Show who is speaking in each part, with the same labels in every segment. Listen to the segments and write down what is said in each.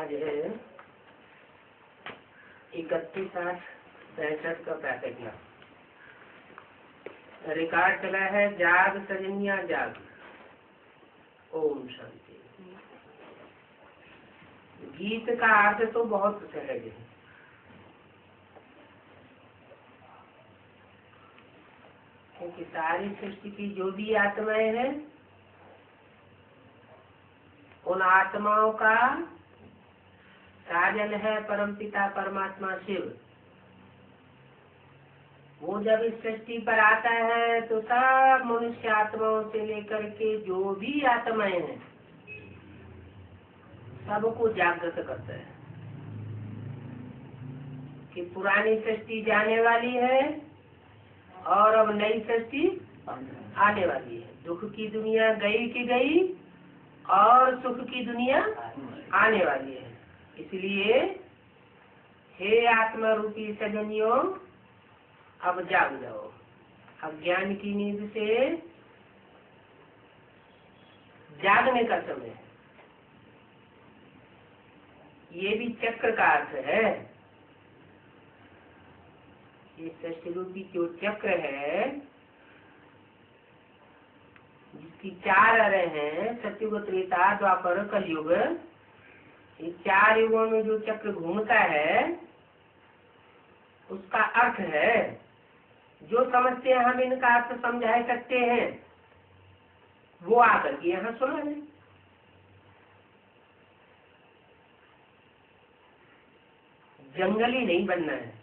Speaker 1: आज है 31/8/65 का पैकेट ना रिकॉर्ड चला है। जाग सजनिया जाग। ओम शांति। गीत का अर्थ तो बहुत सहज है। क्योंकि सारी सृष्टि की जो भी आत्माएं हैं उन आत्माओं का साजन है परमपिता परमात्मा शिव। वो जब इस सृष्टि पर आता है तो सब मनुष्य आत्माओं से लेकर के जो भी आत्माएं हैं सबको जागृत करता है कि पुरानी सृष्टि जाने वाली है और अब नई सृष्टि आने वाली है। दुख की दुनिया गई की गई और सुख की दुनिया आने वाली है। इसलिए हे आत्मा रूपी सजनियों, अब जाग जाओ। अज्ञान की नींद से जागने का समय। ये भी चक्र का अर्थ है। ये सृष्टि रूपी जो चक्र है जिसकी 4 अरें हैं, सतयुग त्रेता द्वापर कलयुग। ये 4 युगों में जो चक्र घूमता है उसका अर्थ है, जो समझते हैं हम इनका अर्थ समझा सकते हैं वो आकर के यहाँ सुना है। जंगली नहीं बनना है।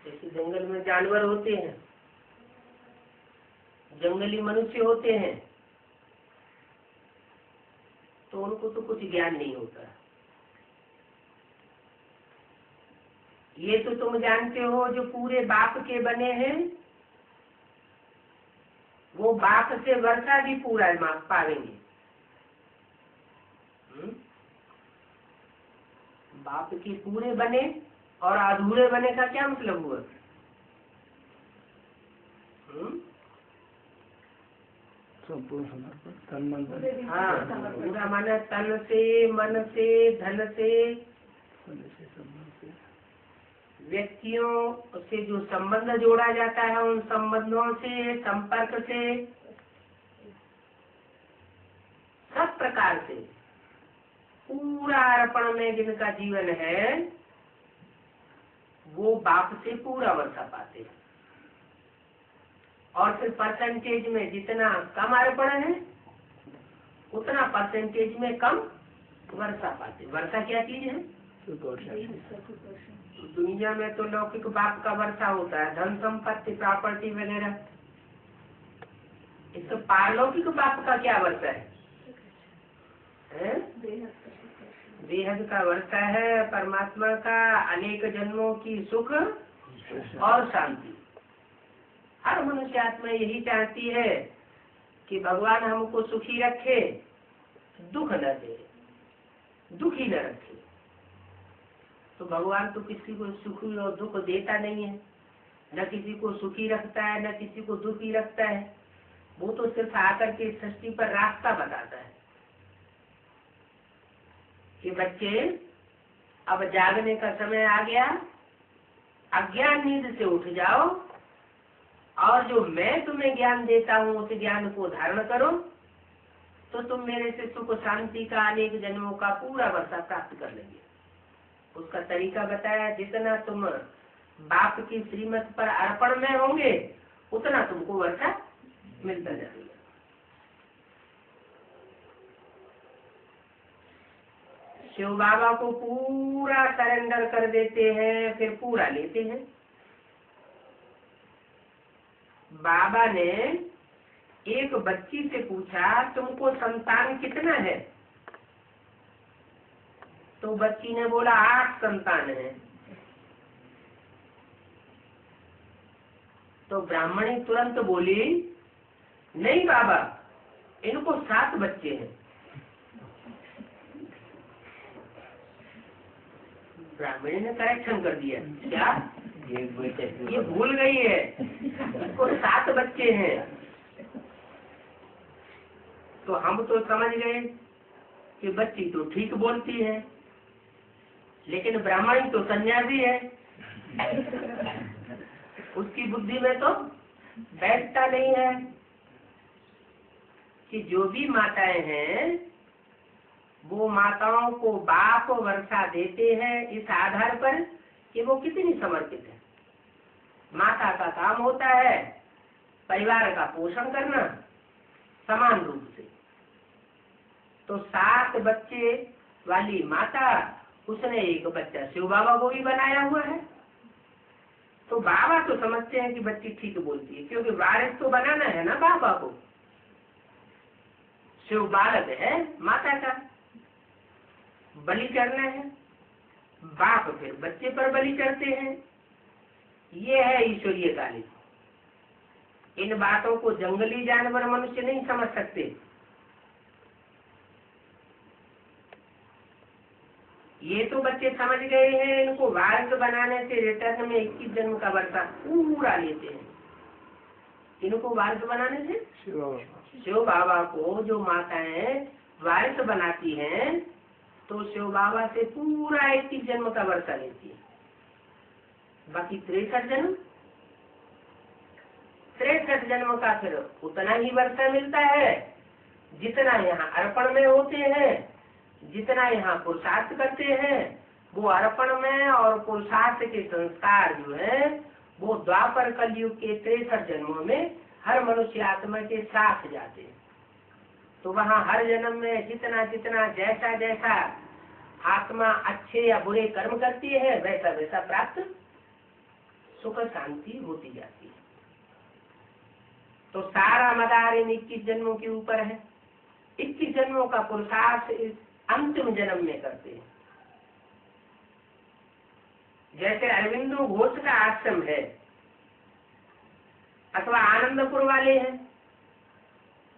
Speaker 1: जैसे जंगल में जानवर होते हैं, जंगली मनुष्य होते हैं, तो उनको तो कुछ ज्ञान नहीं होता। ये तो तुम जानते हो जो पूरे बाप के बने हैं वो बाप से वर्षा भी पूरा पावेंगे। बाप के पूरे बने और अधूरे बने का क्या मतलब हुआ? हाँ, पूरा माना तन से, मन से, धन से, व्यक्तियों से जो संबंध जोड़ा जाता है उन संबंधों से, संपर्क से, सब प्रकार से पूरा अर्पण में जिनका जीवन है वो बाप से पूरा वर्षा पाते हैं। और फिर परसेंटेज में जितना कम अर्पण है उतना परसेंटेज में कम वर्षा पाते। वर्षा क्या चीज है? दुनिया में तो लौकिक बाप का वर्षा होता है, धन संपत्ति प्रॉपर्टी वगैरह। इस तो पारलौकिक बाप का क्या वर्षा है? बेहद का वर्षा है। परमात्मा का अनेक जन्मों की सुख और शांति। हर मनुष्य आत्मा यही चाहती है कि भगवान हमको सुखी रखे, दुख न दे, दुखी न रखे। तो भगवान तो किसी को सुखी और दुख देता नहीं है, न किसी को सुखी रखता है न किसी को दुखी रखता है। वो तो सिर्फ आकर के सृष्टि पर रास्ता बताता है कि बच्चे अब जागने का समय आ गया, अज्ञान नींद से उठ जाओ और जो मैं तुम्हें ज्ञान देता हूँ उस ज्ञान को धारण करो, तो तुम मेरे से सुख शांति का अनेक जन्मों का पूरा वर्षा प्राप्त कर लेंगे। उसका तरीका बताया, जितना तुम बाप की श्रीमत पर अर्पण में होंगे उतना तुमको वर्षा मिलता जाएगा। शिव बाबा को पूरा सरेंडर कर देते हैं, फिर पूरा लेते हैं। बाबा ने एक बच्ची से पूछा, तुमको संतान कितना है? तो बच्ची ने बोला 8 संतान है। तो ब्राह्मणी तुरंत बोली, नहीं बाबा, इनको 7 बच्चे हैं। ब्राह्मणी ने करेक्शन कर दिया, क्या ये भूल गई है, इसको 7 बच्चे हैं। तो हम तो समझ गए कि बच्ची तो ठीक बोलती है, लेकिन ब्राह्मण तो सन्यासी है, उसकी बुद्धि में तो बैठता नहीं है कि जो भी माताएं हैं वो माताओं को बाप वर्षा देते हैं इस आधार पर कि वो कितनी समर्पित है। माता का काम होता है परिवार का पोषण करना समान रूप से। तो 7 बच्चे वाली माता, उसने एक बच्चा शिव बाबा को भी बनाया हुआ है। तो बाबा तो समझते हैं कि बच्ची ठीक बोलती है, क्योंकि वारिस तो बनाना है ना बाबा को। शिव बालक है माता का, बलि करना है, बाप फिर बच्चे पर बलि करते हैं। ये है ईश्वरीय काली। इन बातों को जंगली जानवर मनुष्य नहीं समझ सकते। ये तो बच्चे समझ गए हैं, इनको वारिस बनाने से रिटर्न में 21 जन्म का वर्षा पूरा लेते हैं। इनको वारिस बनाने से शिव बाबा को जो माताएं वारिस बनाती हैं तो शिव बाबा से पूरा 21 जन्म का वर्षा लेती है। बाकी 63 जन्म का फिर उतना ही वर्षा मिलता है जितना यहाँ अर्पण में होते हैं, जितना यहाँ पुरुषार्थ करते हैं। वो अर्पण में और पुरुषार्थ के संस्कार जो है वो द्वापर कलयुग के 63 जन्मों में हर मनुष्य आत्मा के साथ जाते हैं। तो वहाँ हर जन्म में जितना जितना जैसा जैसा आत्मा अच्छे या बुरे कर्म करती है वैसा वैसा प्राप्त सुख शांति होती जाती है। तो सारा मदार इन 21 जन्मों के ऊपर है। 21 जन्मों का पुरुषार्थ इस अंतिम जन्म में करते हैं। जैसे अरविंदो घोष का आश्रम है अथवा आनंदपुर वाले हैं,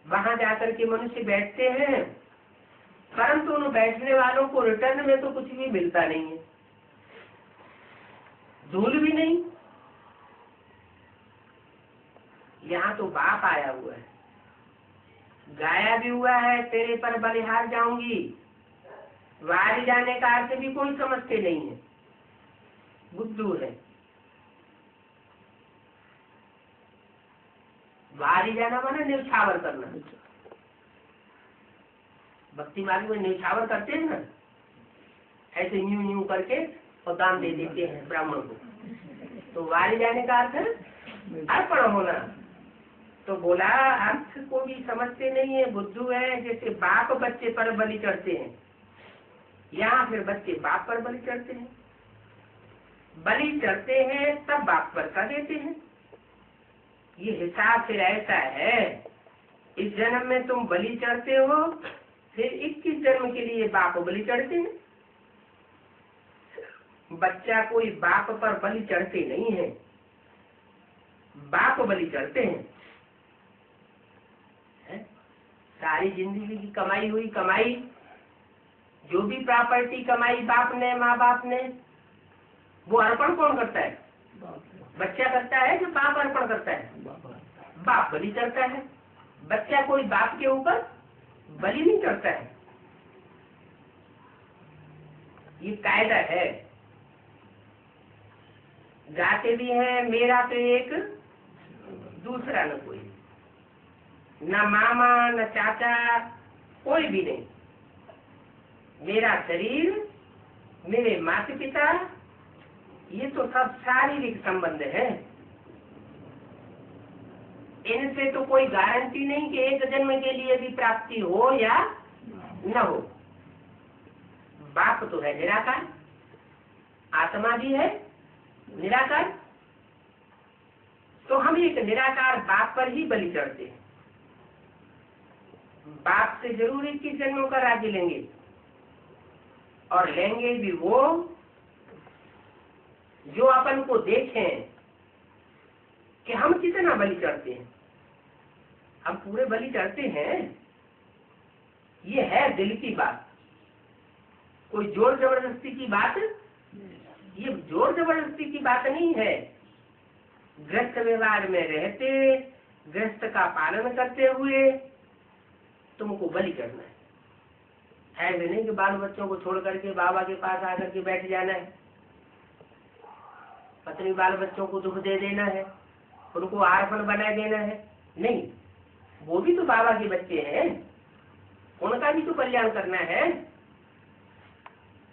Speaker 1: वहां जाकर के मनुष्य बैठते हैं, परंतु उन बैठने वालों को रिटर्न में तो कुछ भी मिलता नहीं है, धूल भी नहीं। यहाँ तो बाप आया हुआ है, गाया भी हुआ है तेरे पर बलिहार जाऊंगी। वारी जाने का अर्थ भी कोई समझते नहीं है, बुद्धू है। वारी जाना माना न्यौछावर करना। भक्ति मार्ग में न्यौछावर करते हैं ना, ऐसे न्यू न्यू करके और दान दे देते हैं ब्राह्मण को। तो वारी जाने का अर्थ अर्पण होना। तो बोला अर्थ को भी समझते नहीं है, बुद्धू है। जैसे बाप बच्चे पर बलि चढ़ते हैं, यहाँ फिर बच्चे बाप पर बलि चढ़ते हैं। बलि चढ़ते हैं तब बाप पर का देते हैं। ये हिसाब फिर ऐसा है, इस जन्म में तुम बलि चढ़ते हो, फिर 21 जन्म के लिए बाप बलि चढ़ते हैं। बच्चा कोई बाप पर बलि चढ़ते नहीं है, बाप बलि चढ़ते हैं। सारी जिंदगी की कमाई हुई कमाई, जो भी प्रॉपर्टी कमाई बाप ने माँ बाप ने, वो अर्पण कौन करता है? बच्चा करता है कि बाप अर्पण करता है? बाप बलि चढ़ता है। बच्चा कोई बाप के ऊपर बलि नहीं चढ़ता है। ये कायदा है। गाते भी हैं मेरा तो एक दूसरा न कोई, न मामा न चाचा कोई भी नहीं, मेरा शरीर मेरे माता पिता, ये तो सब शारीरिक संबंध है। इनसे तो कोई गारंटी नहीं कि एक जन्म के लिए भी प्राप्ति हो या न हो। बाप तो है निराकार, आत्मा भी है निराकार। तो हम एक निराकार बाप पर ही बलि चढ़ते हैं। बाप से जरूर 21 जन्मों का राज्य लेंगे, और लेंगे भी वो जो अपन को देखें कि हम कितना बलि चढ़ते हैं। हम पूरे बलि चढ़ते हैं, ये है दिल की बात, कोई जोर जबरदस्ती की बात। ये जोर जबरदस्ती की बात नहीं है। गृहस्थ व्यवहार में रहते, गृहस्थ का पालन करते हुए तुमको बलि करना है। ऐसे नहीं कि बाल बच्चों को छोड़ करके बाबा के पास आकर के बैठ जाना है, पत्नी बाल बच्चों को दुख दे देना है, उनको आरफन बना देना है। नहीं, वो भी तो बाबा के बच्चे हैं, उनका भी तो कल्याण करना है।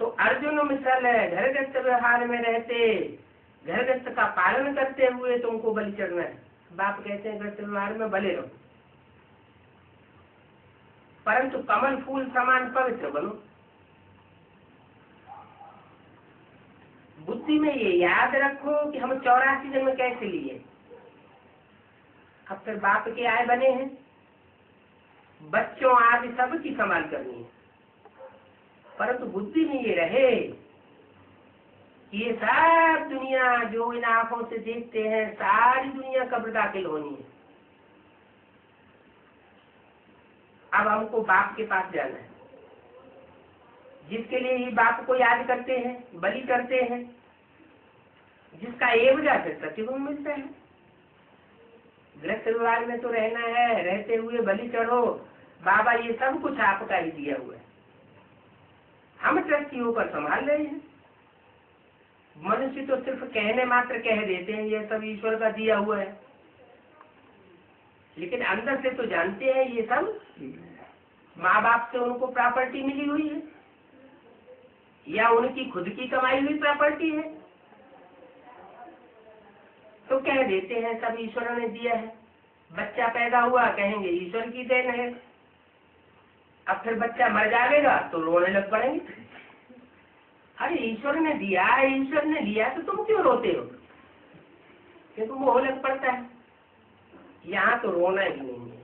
Speaker 1: तो अर्जुन मिसल घरगस्त व्यवहार में रहते, घरगस्त का पालन करते हुए तुमको बलि चढ़ना है। बाप कहते हैं ग्रस्त व्यवहार में भले रहो, परंतु कमल फूल समान पवित्र बनो। बुद्धि में ये याद रखो कि हम 84 जन्म कैसे लिए। अब फिर बाप के आए बने हैं, बच्चों आदि सबकी संभाल करनी है, परंतु बुद्धि में ये रहे ये सब दुनिया जो इन आंखों से देखते हैं, सारी दुनिया कब्र दाखिल होनी है। अब हमको बाप के पास जाना है, जिसके लिए ही बाप को याद करते हैं, बलि करते हैं, जिसका ये वजह से प्रतिगुण मिलता है। गृहस्थ व्यवहार में तो रहना है, रहते हुए बलि चढ़ो, बाबा ये सब कुछ आपका ही दिया हुआ है, हम ट्रस्टियों पर संभाल रहे हैं। मनुष्य तो सिर्फ कहने मात्र कह देते हैं ये सब ईश्वर का दिया हुआ है, लेकिन अंदर से तो जानते हैं ये सब माँ बाप से उनको प्रॉपर्टी मिली हुई है या उनकी खुद की कमाई हुई प्रॉपर्टी है। तो कह देते हैं सब ईश्वर ने दिया है। बच्चा पैदा हुआ कहेंगे ईश्वर की देन है। अब फिर बच्चा मर जाएगा तो रोने लग पड़ेंगे, अरे ईश्वर ने दिया, ईश्वर ने लिया, तो तुम क्यों रोते हो? क्योंकि मोह लग पड़ता है। यहाँ तो रोना ही नहीं है,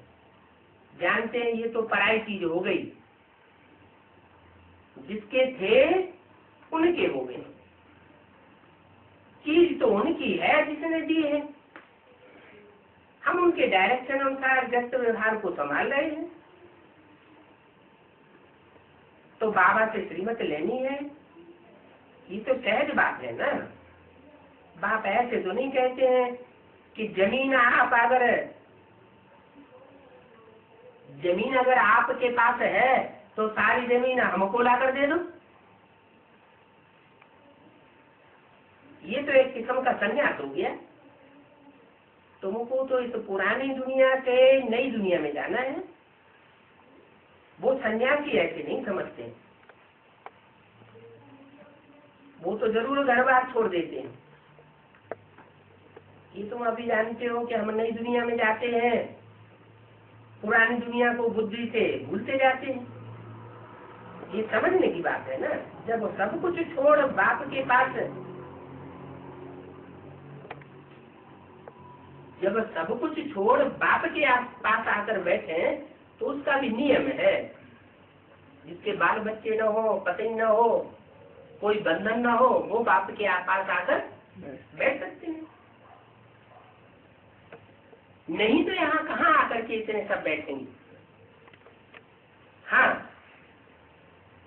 Speaker 1: जानते हैं ये तो पराई चीज हो गई, जिसके थे उनके हो गए, चीज तो उनकी है जिसने दी है, हम उनके डायरेक्शन अनुसार गृहस्थ व्यवहार को संभाल रहे हैं। तो बाबा से श्रीमत लेनी है, ये तो सहज बात है ना। बाप ऐसे तो नहीं कहते हैं कि जमीन अगर आपके पास है तो सारी जमीन हमको लाकर दे दो। ये तो एक किस्म का संन्यास हो गया। तुमको तो इस पुरानी दुनिया से नई दुनिया में जाना है। वो सन्यासी ऐसे नहीं समझते, वो तो जरूर घर बार छोड़ देते हैं। ये तुम अभी जानते हो कि हम नई दुनिया में जाते हैं, पुरानी दुनिया को बुद्धि से भूलते जाते हैं। ये समझने की बात है ना। जब सब कुछ छोड़ बाप के पास, जब सब कुछ छोड़ बाप के पास आकर बैठे तो उसका भी नियम है। जिसके बाल बच्चे न हो, पति न हो, कोई बंधन न हो, वो बाप के पास आकर बैठ सकते हैं। नहीं तो यहाँ कहाँ आकर के इतने सब बैठेंगे। हाँ,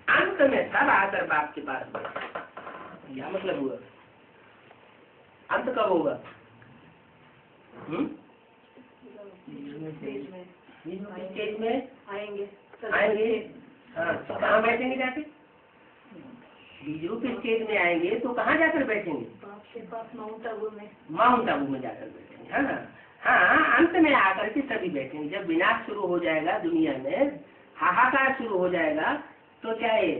Speaker 1: अंत में सब आकर बाप के पास बैठे। क्या मतलब हुआ? अंत कब होगा? स्टेज में आएंगे। हाँ, कहाँ बैठेंगे जाके? बीज रूप स्टेज में आएंगे तो कहाँ जाकर बैठेंगे? माउंट आबू में जाकर बैठेंगे। हाँ हाँ, अंत में आकर के सभी बैठेंगे। जब विनाश शुरू हो जाएगा दुनिया में, हाहाकार शुरू हो जाएगा, तो चाहे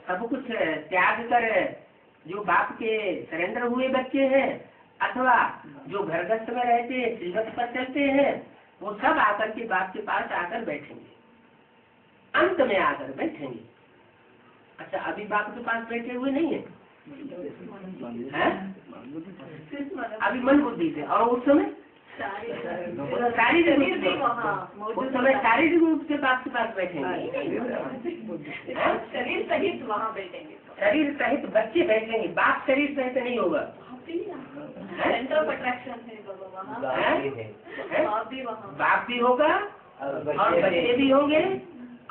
Speaker 1: सब कुछ त्याग कर जो बाप के सरेंडर हुए बच्चे हैं अथवा जो घरगस्त में रहते हैं, श्रीमत पर चलते हैं, वो सब आकर के बाप के पास आकर बैठेंगे, अंत में आकर बैठेंगे। अच्छा, अभी बाप के पास बैठे हुए नहीं है, अभी मन बुद्धि से, और उस समय शारीरिक रूप से बाप के पास बैठेंगे, शरीर सहित वहाँ बैठेंगे, शरीर सहित बच्चे बैठेंगे, बाप शरीर सहित नहीं होगा। सेंटर ऑफ अट्रैक्शन है, बाप भी होगा और बच्चे भी होंगे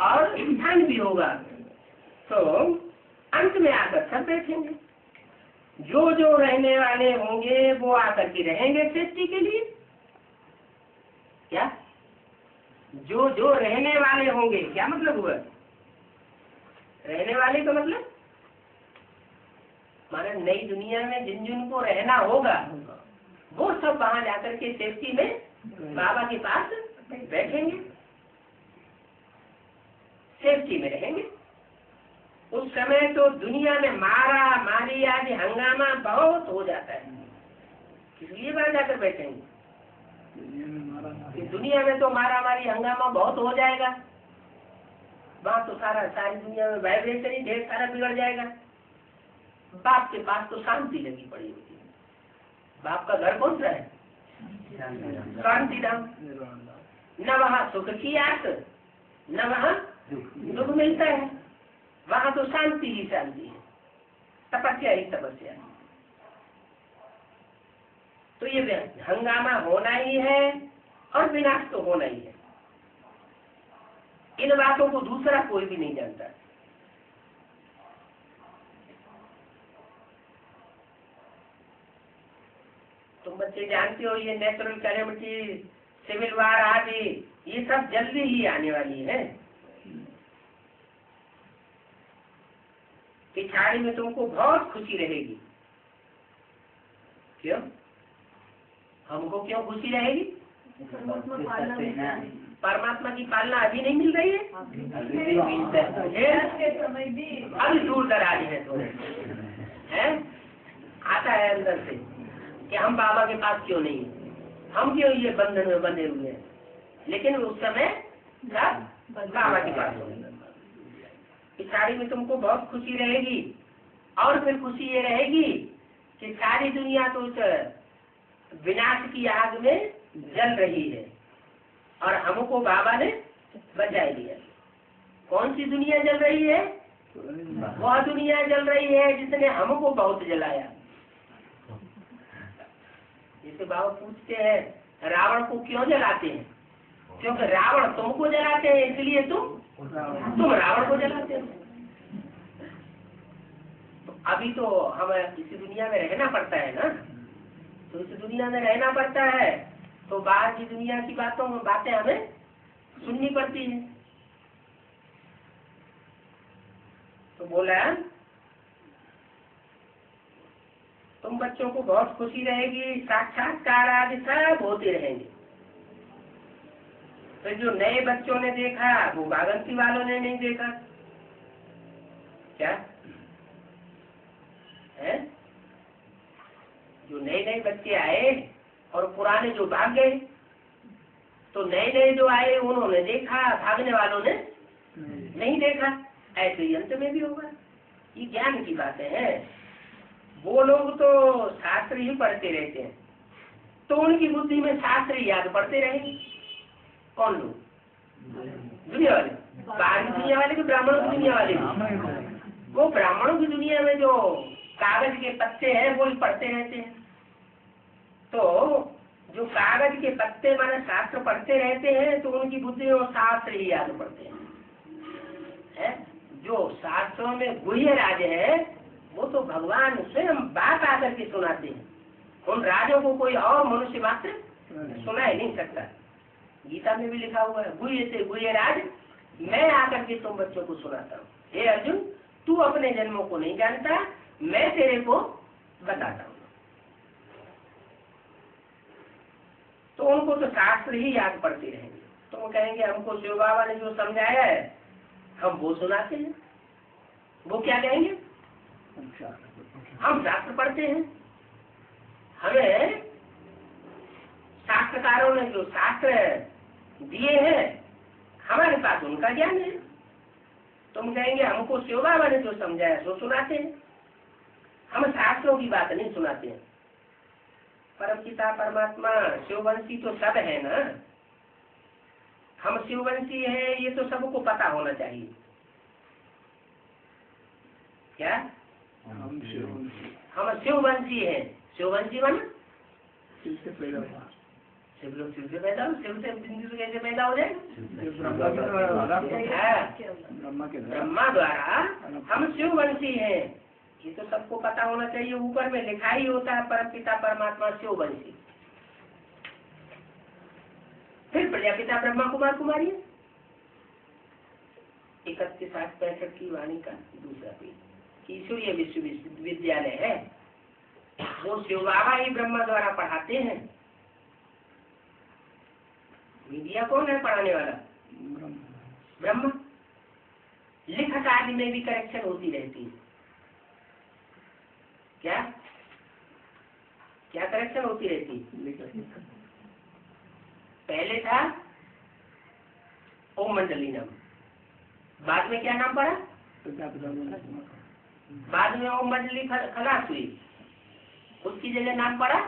Speaker 1: और इंसान भी होगा। तो अंत में आकर सब बैठेंगे। जो जो रहने वाले होंगे वो आकर के रहेंगे सृष्टि के लिए। क्या जो जो रहने वाले होंगे, क्या मतलब हुआ रहने वाले का मतलब, माना नई दुनिया में जिन जिन को रहना होगा वो सब वहां जाकर के सेफ्टी में बाबा के पास बैठेंगे, सेफ्टी में रहेंगे। उस समय तो दुनिया में मारा मारी आदि हंगामा बहुत हो जाता है, इसलिए वहां जाकर बैठेंगे कि दुनिया में तो मारा मारी हंगामा बहुत हो जाएगा, वहां तो सारी दुनिया में वाइब्रेशन ही ढेर सारा बिगड़ जाएगा। बाप के पास तो शांति लगी पड़ी होती है। बाप का घर कौन सा है? शांति धाम। न वहाँ सुख की आस न वहाँ दुख मिलता है, वहाँ तो शांति ही शांति है, तपस्या ही तपस्या है। तो ये हंगामा होना ही है और विनाश तो होना ही है। इन बातों को दूसरा कोई भी नहीं जानता। तुम बच्चे जानते हो ये नेचुरल कैलेमिटी, सिविल वार आदि ये सब जल्दी ही आने वाली है। पिछाड़ी में तुमको बहुत खुशी रहेगी। क्यों? हमको क्यों खुशी रहेगी? परमात्मा की पालना अभी नहीं मिल रही है, अभी दूर दराज है थोड़े है। आता है अंदर से कि हम बाबा के पास क्यों नहीं, हम क्यों ये बंधन में बंधे हुए हैं, लेकिन उस समय बाबा के पास होंगे। पिछाड़ी में तुमको बहुत खुशी रहेगी और फिर खुशी ये रहेगी कि सारी दुनिया तो उस विनाश की आग में जल रही है और हमको बाबा ने बचा लिया। कौन सी दुनिया जल रही है? वह दुनिया जल रही है जिसने हमको बहुत जलाया। जैसे बाबा पूछते हैं रावण को क्यों जलाते हैं? क्योंकि रावण तुमको जलाते हैं, इसलिए तुम रावण को जलाते हो। तो अभी तो हमें इसी दुनिया में रहना पड़ता है ना, तो इस दुनिया में रहना पड़ता है तो बाहर की दुनिया की बातें हमें सुननी पड़ती है। तो बोला तुम बच्चों को बहुत खुशी रहेगी, साक्षात्कार आदि सब होते रहेंगे। तो जो नए बच्चों ने देखा वो बागंती वालों ने नहीं देखा, क्या है? जो नए नए बच्चे आए और पुराने जो भाग गए, तो नए नए जो आए उन्होंने देखा, भागने वालों ने नहीं देखा। ऐसे ही अंत में भी होगा। ये ज्ञान की बातें हैं। वो लोग तो शास्त्र ही पढ़ते रहते हैं, तो उनकी बुद्धि में शास्त्र याद पढ़ते रहेंगे। कौन लोग? दुनिया वाले, बाहर की दुनिया वाले, ब्राह्मणों की दुनिया वाले। वो ब्राह्मणों की दुनिया में जो कागज के पत्ते हैं वो ही पढ़ते रहते हैं। तो जो कागज के पत्ते माने शास्त्र पढ़ते रहते हैं तो उनकी बुद्धि में शास्त्र ही याद पढ़ते हैं। जो शास्त्रों में गुह्य राज है वो तो भगवान स्वयं बात आकर के सुनाते हैं। उन राजों को कोई और मनुष्य मात्र सुना ही नहीं सकता। गीता में भी लिखा हुआ है गुह्य से गुह्य राज मैं आकर के तुम बच्चों को सुनाता हूँ। हे अर्जुन, तू अपने जन्मों को नहीं जानता, मैं तेरे को बताता हूँ। तो उनको तो शास्त्र ही याद पड़ते रहेंगे। तो वो कहेंगे हमको शिव बाबा ने जो समझाया है हम वो सुनाते हैं। वो क्या कहेंगे? हम शास्त्र पढ़ते हैं, हमें शास्त्रकारों ने जो शास्त्र दिए हैं हमारे पास उनका ज्ञान है। तुम कहेंगे हमको शिव बाबा ने जो समझाया सो सुनाते हैं, हम शास्त्रों की बात नहीं सुनाते हैं। परम पिता परमात्मा शिववंशी तो सब है ना, हम शिववंशी है ये तो सबको पता होना चाहिए। क्या हम शिववंशी है? शिववंशी माना शिव से पैदा हुआ, शिव लोग शिव से पैदा हो, शिव से बिंदु से कैसे पैदा हो जाए? ब्रह्मा द्वारा हम शिववंशी हैं, ये तो सबको पता होना चाहिए। ऊपर में लिखा ही होता है परम पिता परमात्मा शिववंशी। फिर प्रजापिता ब्रह्मा कुमार कुमारी 31-65 की वाणी का दूसरा पेज। ईश्वरीय विश्वविद्यालय है, वो शिव बाबा ही ब्रह्मा द्वारा पढ़ाते हैं। मीडिया कौन है पढ़ाने वाला? ब्रह्मा। लिखत आदि में भी करेक्शन होती रहती है। क्या क्या करेक्शन होती रहती है? पहले था ओम मंडली नाम, बाद में क्या नाम पड़ा? बाद में ओम मंडली खलास हुई, उसकी जगह नाम पड़ा,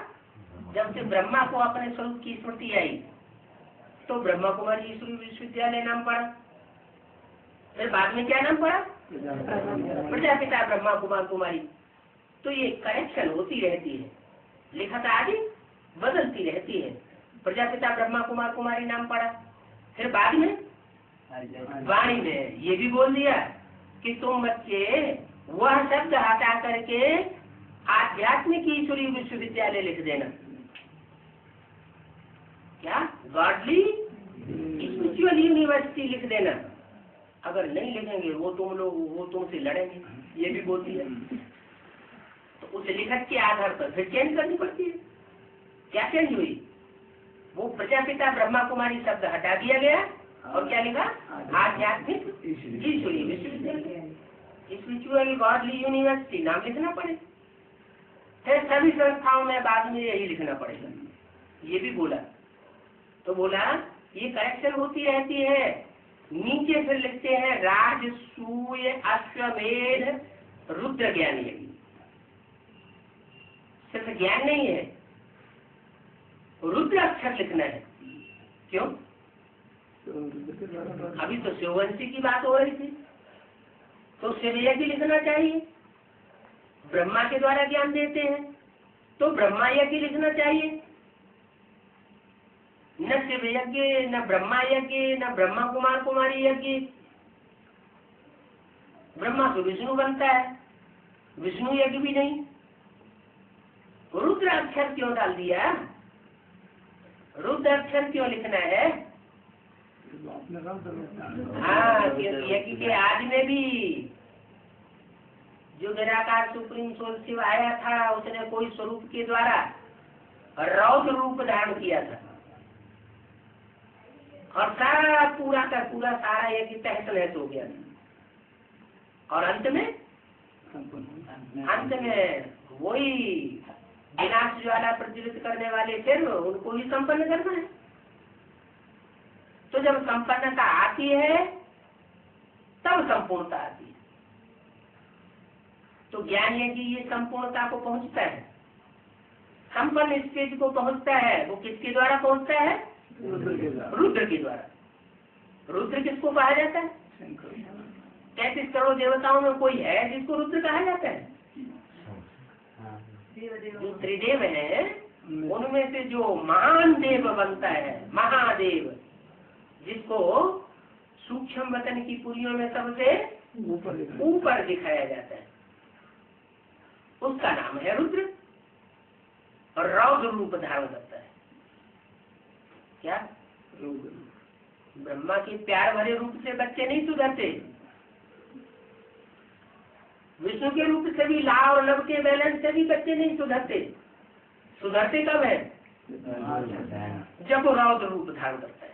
Speaker 1: जब से ब्रह्मा को अपने स्वरूप की स्मृति आई तो ब्रह्मा कुमारी ईश्वरीय विश्वविद्यालय नाम पड़ा। फिर बाद में क्या नाम पड़ा? प्रजापिता ब्रह्मा कुमार कुमारी। तो ये करेक्शन होती रहती है, लिखत आदि बदलती रहती है। प्रजापिता ब्रह्मा कुमार कुमारी नाम पड़ा। फिर बाद में वाणी में ये भी बोल दिया कि तुम बच्चे वह शब्द हटा करके आध्यात्मिक ईश्वरीय विश्वविद्यालय लिख देना। क्या? गॉडली स्पिरिचुअल यूनिवर्सिटी लिख देना। अगर नहीं लिखेंगे वो तुमसे लड़ेंगे, ये भी बोलती है। तो उस लिखत के आधार पर फिर चेंज करनी पड़ती है। क्या चेंज हुई? वो प्रजापिता ब्रह्मा कुमारी शब्द हटा दिया गया और क्या लिखा? आध्यात्मिक ईश्वरीय विश्वविद्यालय, स्पिरिचुअल गॉडली यूनिवर्सिटी नाम लिखना पड़े। फिर सभी संस्थाओं में बाद में यही लिखना पड़ेगा, ये भी बोला। तो बोला ये करेक्शन होती रहती है। नीचे फिर लिखते हैं राजसूय अश्वमेध रुद्र ज्ञान यज्ञ। सिर्फ ज्ञान नहीं है, रुद्र अक्षर लिखना है। क्यों? अभी तो शिववंशी की बात हो रही थी, तो शिव यज्ञ लिखना चाहिए। ब्रह्मा के द्वारा ज्ञान देते हैं तो ब्रह्मा यज्ञ लिखना चाहिए। न शिव यज्ञ, न ब्रह्मा यज्ञ, न ब्रह्मा कुमार कुमारी यज्ञ। ब्रह्मा तो विष्णु बनता है, विष्णु यज्ञ भी नहीं। रुद्र अक्षर क्यों डाल दिया? रुद्र अक्षर क्यों लिखना है? हाँ, क्योंकि यज्ञ के आदि में भी जो निराकार सुप्रीम सोल शिव आया था, उसने कोई स्वरूप के द्वारा रौद्र रूप धारण किया था और सारा पूरा का पूरा सारा यज्ञ तहस नहस हो गया था। और अंत में वही विनाश ज्वाला प्रज्वलित करने वाले फिर उनको ही संपन्न करना है। तो जब संपन्नता आती है तब संपूर्णता आती है। तो ज्ञान यज्ञ ये संपूर्णता को पहुंचता है, संपन्न स्टेज को पहुंचता है। वो किसके द्वारा पहुंचता है? रुद्र के द्वारा। रुद्र किसको कहा जाता है? 33 करोड़ देवताओं में कोई है जिसको रुद्र कहा जाता है? जो त्रिदेव है उनमें से जो महान देव बनता है, महादेव, जिसको सूक्ष्म वतन की पुरियों में सबसे ऊपर दिखाया जाता है, उसका नाम है रुद्र। और रौद्र रूप धारण करता है। क्या? ब्रह्मा के प्यार भरे रूप से बच्चे नहीं सुधरते, विष्णु के रूप से भी, ला और लब के बैलेंस से भी बच्चे नहीं सुधरते। सुधरते कब है? जब वो रौद्र रूप धारण करता है।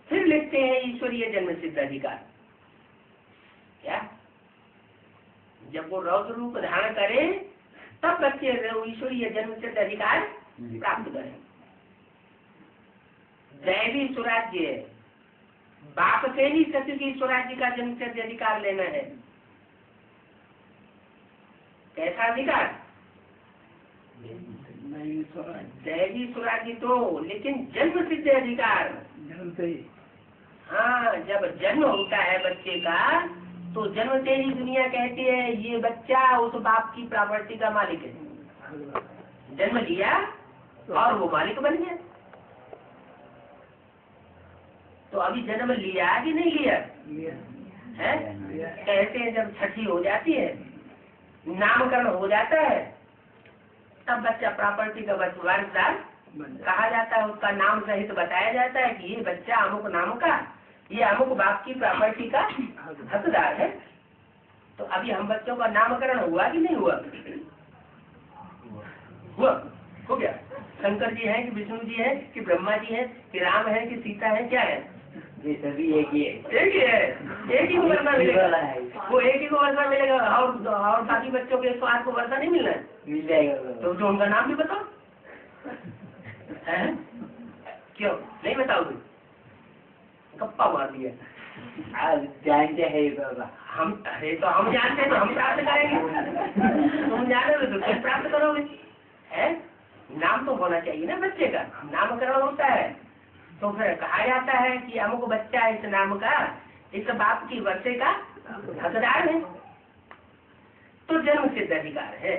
Speaker 1: फिर लिखते हैं ईश्वरीय जन्म सिद्ध अधिकार। क्या? जब वो रौद्र रूप धारण करे तब बच्चे ईश्वरीय जन्म सिद्ध अधिकार प्राप्त करें। दैवी स्वराज्य, बाप से ही सत्य की स्वराज्य का जन्म सिद्ध अधिकार लेना है। कैसा अधिकार? दैवी स्वराज्य तो, लेकिन जन्म सिद्ध अधिकार। हाँ, जब जन्म होता है बच्चे का तो जन्म से ही दुनिया कहती है ये बच्चा उस बाप की प्रॉपर्टी का मालिक है। जन्म लिया और वो मालिक बन गया। तो अभी जन्म लिया कि नहीं लिया है? कहते हैं जब छठी हो जाती है, नामकरण हो जाता है, तब बच्चा प्रॉपर्टी का वारसदार कहा जाता है, उसका नाम सहित बताया जाता है कि ये बच्चा अमुक नाम का, ये अमुक बाप की प्रॉपर्टी का हकदार है। तो अभी हम बच्चों का नामकरण हुआ कि नहीं हुआ? हुआ, हो गया। शंकर जी है कि विष्णु जी है कि ब्रह्मा जी है कि राम है कि सीता है, क्या है?
Speaker 2: ये सभी एक ही है,
Speaker 1: एक ही है, एक ही को वर्षा मिलेगा, वो एक ही को वर्षा मिलेगा। और बाकी बच्चों के 108 को वर्षा नहीं मिलना है,
Speaker 2: मिल जाएगा।
Speaker 1: तो जो उनका नाम भी बताओ है? क्यों नहीं बताओगे? गप्पा मार दिया।
Speaker 2: जानते हैं बाबा
Speaker 1: हम, अरे तो हम जानते हैं तो हम प्राप्त करेंगे, तुम जाने तो तुम प्राप्त करोगे। है नाम तो होना चाहिए ना बच्चे का, नामकरण होता है तो फिर कहा जाता है कि अमुक बच्चा इस नाम का इस बाप की वर्षे का हकदार है। तो जन्म सिद्ध अधिकार है।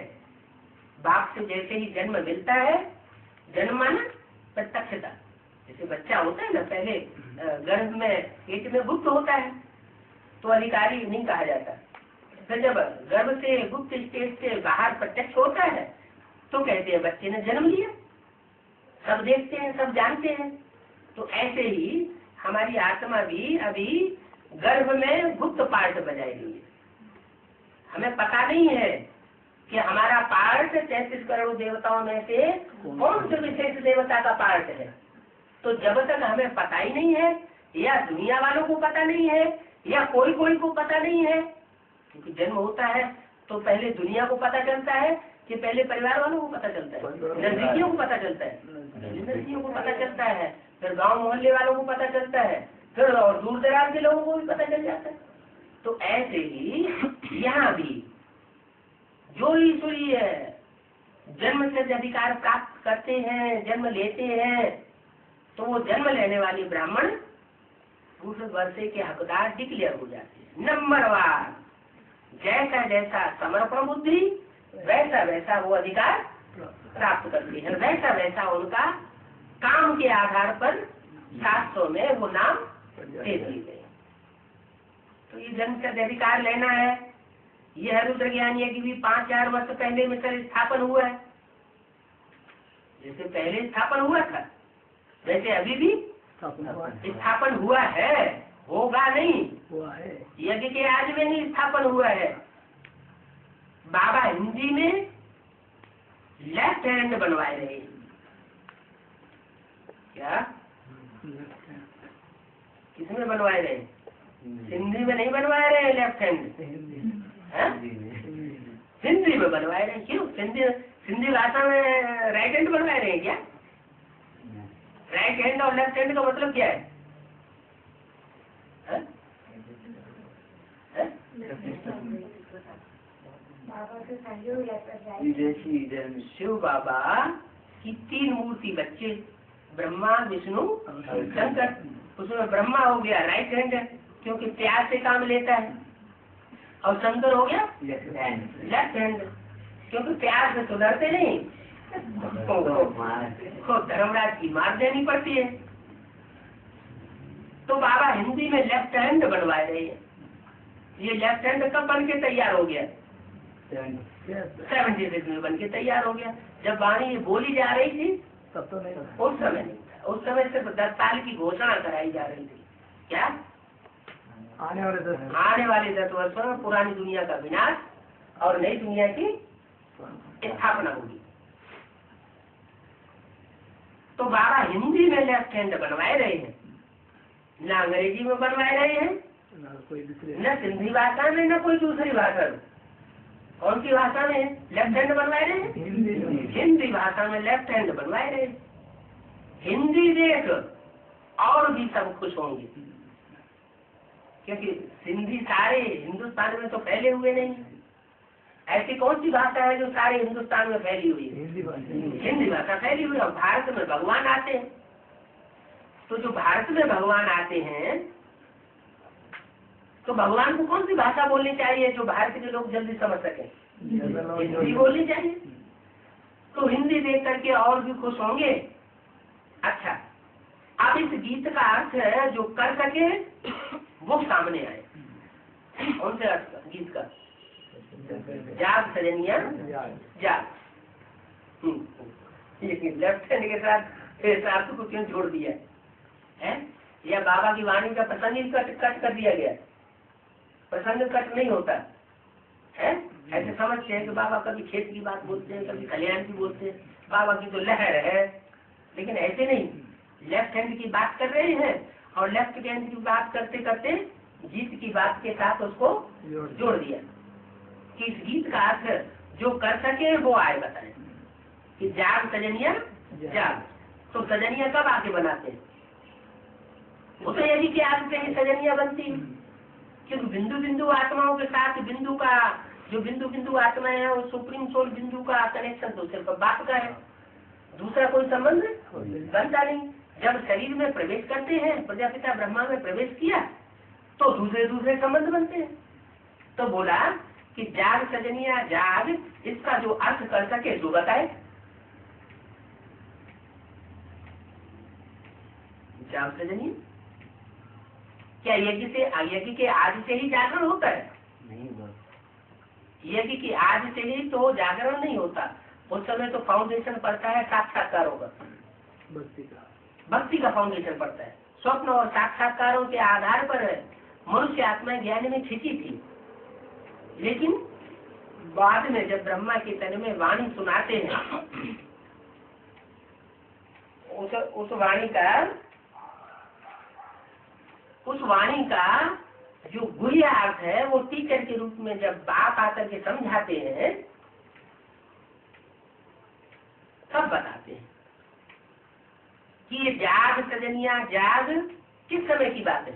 Speaker 1: बाप से जैसे ही जन्म मिलता है, जन्म माना प्रत्यक्षता, जैसे बच्चा होता है ना, पहले गर्भ में पेट में गुप्त होता है तो अधिकारी नहीं कहा जाता। फिर जब गर्भ से गुप्त स्टेज से बाहर प्रत्यक्ष होता है तो कहते हैं बच्चे ने जन्म लिया। सब देखते हैं, सब जानते हैं। तो ऐसे ही हमारी आत्मा भी अभी गर्भ में गुप्त पार्ट बजाई रही है। हमें पता नहीं है कि हमारा पार्ट 33 करोड़ देवताओं में से कौन से विशेष देवता का पार्ट है। तो जब तक हमें पता ही नहीं है, या दुनिया वालों को पता नहीं है, या कोई को पता नहीं है, क्योंकि जन्म होता है तो पहले दुनिया को पता चलता है कि पहले परिवार वालों को पता चलता है, नजदीकियों को पता चलता है, नजदीकियों को पता चलता है, फिर गांव मोहल्ले वालों को पता चलता है, फिर और दूर दराज के लोगों को भी पता चल जाता है। तो ऐसे ही यहाँ भी जो ईश्वरीय जन्म से अधिकार प्राप्त करते हैं, जन्म लेते हैं, तो वो जन्म लेने वाले ब्राह्मण उस वर्षे के हकदार डिक्लेयर हो जाते हैं। नंबरवार जैसा जैसा समर्पण बुद्धि वैसा वैसा वो अधिकार प्राप्त करते हैं, वैसा वैसा उनका काम के आधार पर शास्त्रों में वो नाम दे दिए गए। तो ये जन्म से अधिकार लेना है। ये है रुद्र ज्ञानी की भी 5000 वर्ष पहले मित्र स्थापन हुआ है। जैसे पहले स्थापन हुआ था वैसे अभी भी स्थापन हुआ है, होगा नहीं हुआ है। यज्ञ के आज में ही स्थापन हुआ है। बाबा हिंदी में लेफ्ट हैंड बनवाए रहे। क्या किसमें बनवाए रहे? हिंदी में नहीं बनवाए रहे लेफ्ट हैंड, हिंदी में बनवाए रहे। क्यों? सिंधी भाषा में राइट हैंड बनवाए रहे क्या? राइट हैंड और लेफ्ट हैंड का मतलब क्या है? शिव बाबा की 3 मूर्ति बच्चे, ब्रह्मा विष्णु शंकर। उसमें ब्रह्मा हो गया राइट हैंड क्योंकि प्यार से काम लेता है, और शंकर हो गया लेफ्ट हैंड क्योंकि प्यार से सुधरते नहीं, को धर्मराज की मार देनी पड़ती है। तो बाबा हिंदी में लेफ्ट हैंड बनवाए रहे हैं। ये लेफ्ट हैंड कब बन के तैयार हो गया? 76 में बन के तैयार हो गया। जब वाणी ये बोली जा रही थी तब तो नहीं, उस समय नहीं था। उस समय सिर्फ 10 साल की घोषणा कराई जा रही थी। क्या? आने वाले 10 वर्षों में पुरानी दुनिया का विनाश और नई दुनिया की स्थापना होगी। तो बाबा हिंदी में लेफ्ट हैंड बनवाए रहे हैं, न अंग्रेजी में बनवाए रहे हैं, न सिंधी भाषा में, न कोई दूसरी भाषा में। कौन सी भाषा में लेफ्ट हैंड बनवाए रहे हैं? हिंदी भाषा में लेफ्ट हैंड बनवाए रहे। हिंदी देख और भी सब खुश होंगे, क्योंकि सिंधी सारे हिंदुस्तान में तो फैले हुए नहीं। ऐसी कौन सी भाषा है जो सारे हिंदुस्तान में फैली हुई है? हिंदी भाषा फैली हुई है। और भारत में भगवान आते हैं, तो जो भारत में भगवान आते हैं तो भगवान को कौन सी भाषा बोलनी चाहिए जो भारत के लोग जल्दी समझ सके? हिंदी बोलनी चाहिए। तो हिंदी देख करके और भी खुश होंगे। अच्छा, अब इस गीत का अर्थ है जो कर सके वो सामने आए। कौन से अर्थ गीत का? जाग सजनिया जाग। लेफ्ट हैंड के साथ शास्त्र को क्यों जोड़ दिया है? या बाबा की वाणी का प्रसंग ही कट कर दिया गया? प्रसंग कट नहीं होता है। ऐसे समझते हैं कि बाबा कभी खेत की बात बोलते हैं, कभी कल्याण की बोलते हैं, बाबा की तो लहर है। लेकिन ऐसे नहीं, लेफ्ट हैंड की बात कर रहे हैं और लेफ्ट हैंड की बात करते करते गीत की बात के साथ उसको जोड़ दिया कि इस गीत का अर्थ जो कर सके वो आए बताए कि जाग सजनिया जाग। तो सजनिया कब आके बनाते हैं? वो तो यदि कि आग से ही सजनिया बनती है, क्योंकि बिंदु बिंदु आत्माओं के साथ बिंदु का जो बिंदु बिंदु आत्मा है वो सुप्रीम सोल बिंदु का कनेक्शन तो सिर्फ बाप का है, दूसरा कोई संबंध बनता नहीं। जब शरीर में प्रवेश करते हैं, प्रजापिता ब्रह्मा में प्रवेश किया तो दूसरे दूसरे संबंध बनते हैं। तो बोला कि जाग सजनिया जाग, इसका जो अर्थ कर सके जो बताए। जाग सजनिया क्या यज्ञ के आज से ही जागरण होता है?
Speaker 2: नहीं बस
Speaker 1: यज्ञ की आज से ही तो जागरण नहीं होता, उस समय तो फाउंडेशन पड़ता है साक्षात्कारों का, भक्ति का फाउंडेशन पड़ता है। स्वप्न और साक्षात्कारों के आधार पर मनुष्य आत्मा ज्ञान में खिंची थी, लेकिन बाद में जब ब्रह्मा के तन में वाणी सुनाते हैं, उस वाणी का जो गुह्य अर्थ है वो टीचर के रूप में जब बाप आकर के समझाते हैं तब बताते हैं कि ये जाग सजनिया जाग किस समय की बात है?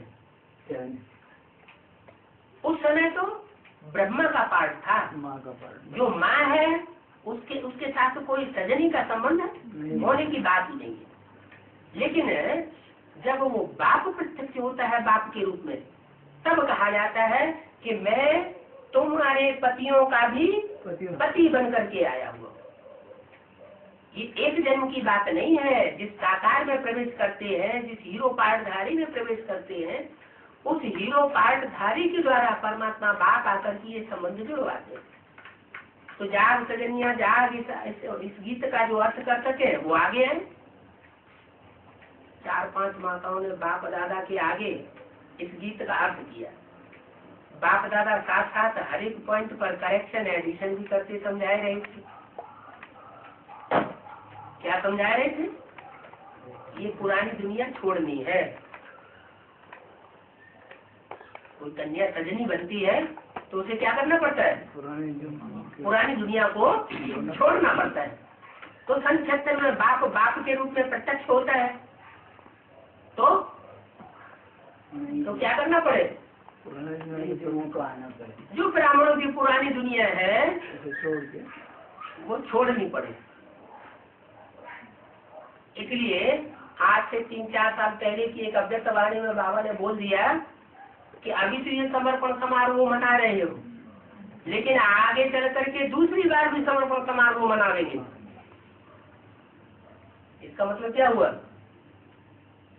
Speaker 1: उस समय तो ब्रह्मा का पार्ट था,
Speaker 2: माँ का पार्ट,
Speaker 1: जो माँ है उसके साथ तो कोई सजनी का संबंध होने की बात ही नहीं है। लेकिन जब वो बाप प्रत्यक्ष होता है बाप के रूप में, तब कहा जाता है कि मैं तुम्हारे पतियों का भी पति बन करके आया हुआ। ये एक जन्म की बात नहीं है। जिस साकार में प्रवेश करते हैं, जिस हीरो पार्टधारी में प्रवेश करते हैं, उस हीरो पार्टधारी के द्वारा परमात्मा बाप आकर के ये संबंध जुड़वाते हैं। तो जाग सजनिया जाग, इस गीत का जो अर्थ कर सके वो आगे है। 4-5 माताओं ने बाप दादा के आगे इस गीत का अर्थ किया। बाप दादा साथ साथ हर एक पॉइंट पर करेक्शन एडिशन भी करते समझाए रहे थे। क्या समझा रहे थे? ये पुरानी दुनिया छोड़नी है। कोई कन्या सजनी बनती है तो उसे क्या करना पड़ता है? पुरानी दुनिया को छोड़ना पड़ता है। तो सन 76 में बाप के रूप में प्रत्यक्ष होता है तो क्या करना पड़े?
Speaker 2: को आना पड़े।
Speaker 1: जो ब्राह्मणों की पुरानी दुनिया है वो छोड़नी पड़े। इसलिए आज से 3-4 साल पहले की एक अव्यक्त वाणी में बाबा ने बोल दिया कि अभी तो ये समर्पण समारोह मना रहे हो, लेकिन आगे चल करके दूसरी बार भी समर्पण समारोह मनावेंगे। इसका मतलब क्या हुआ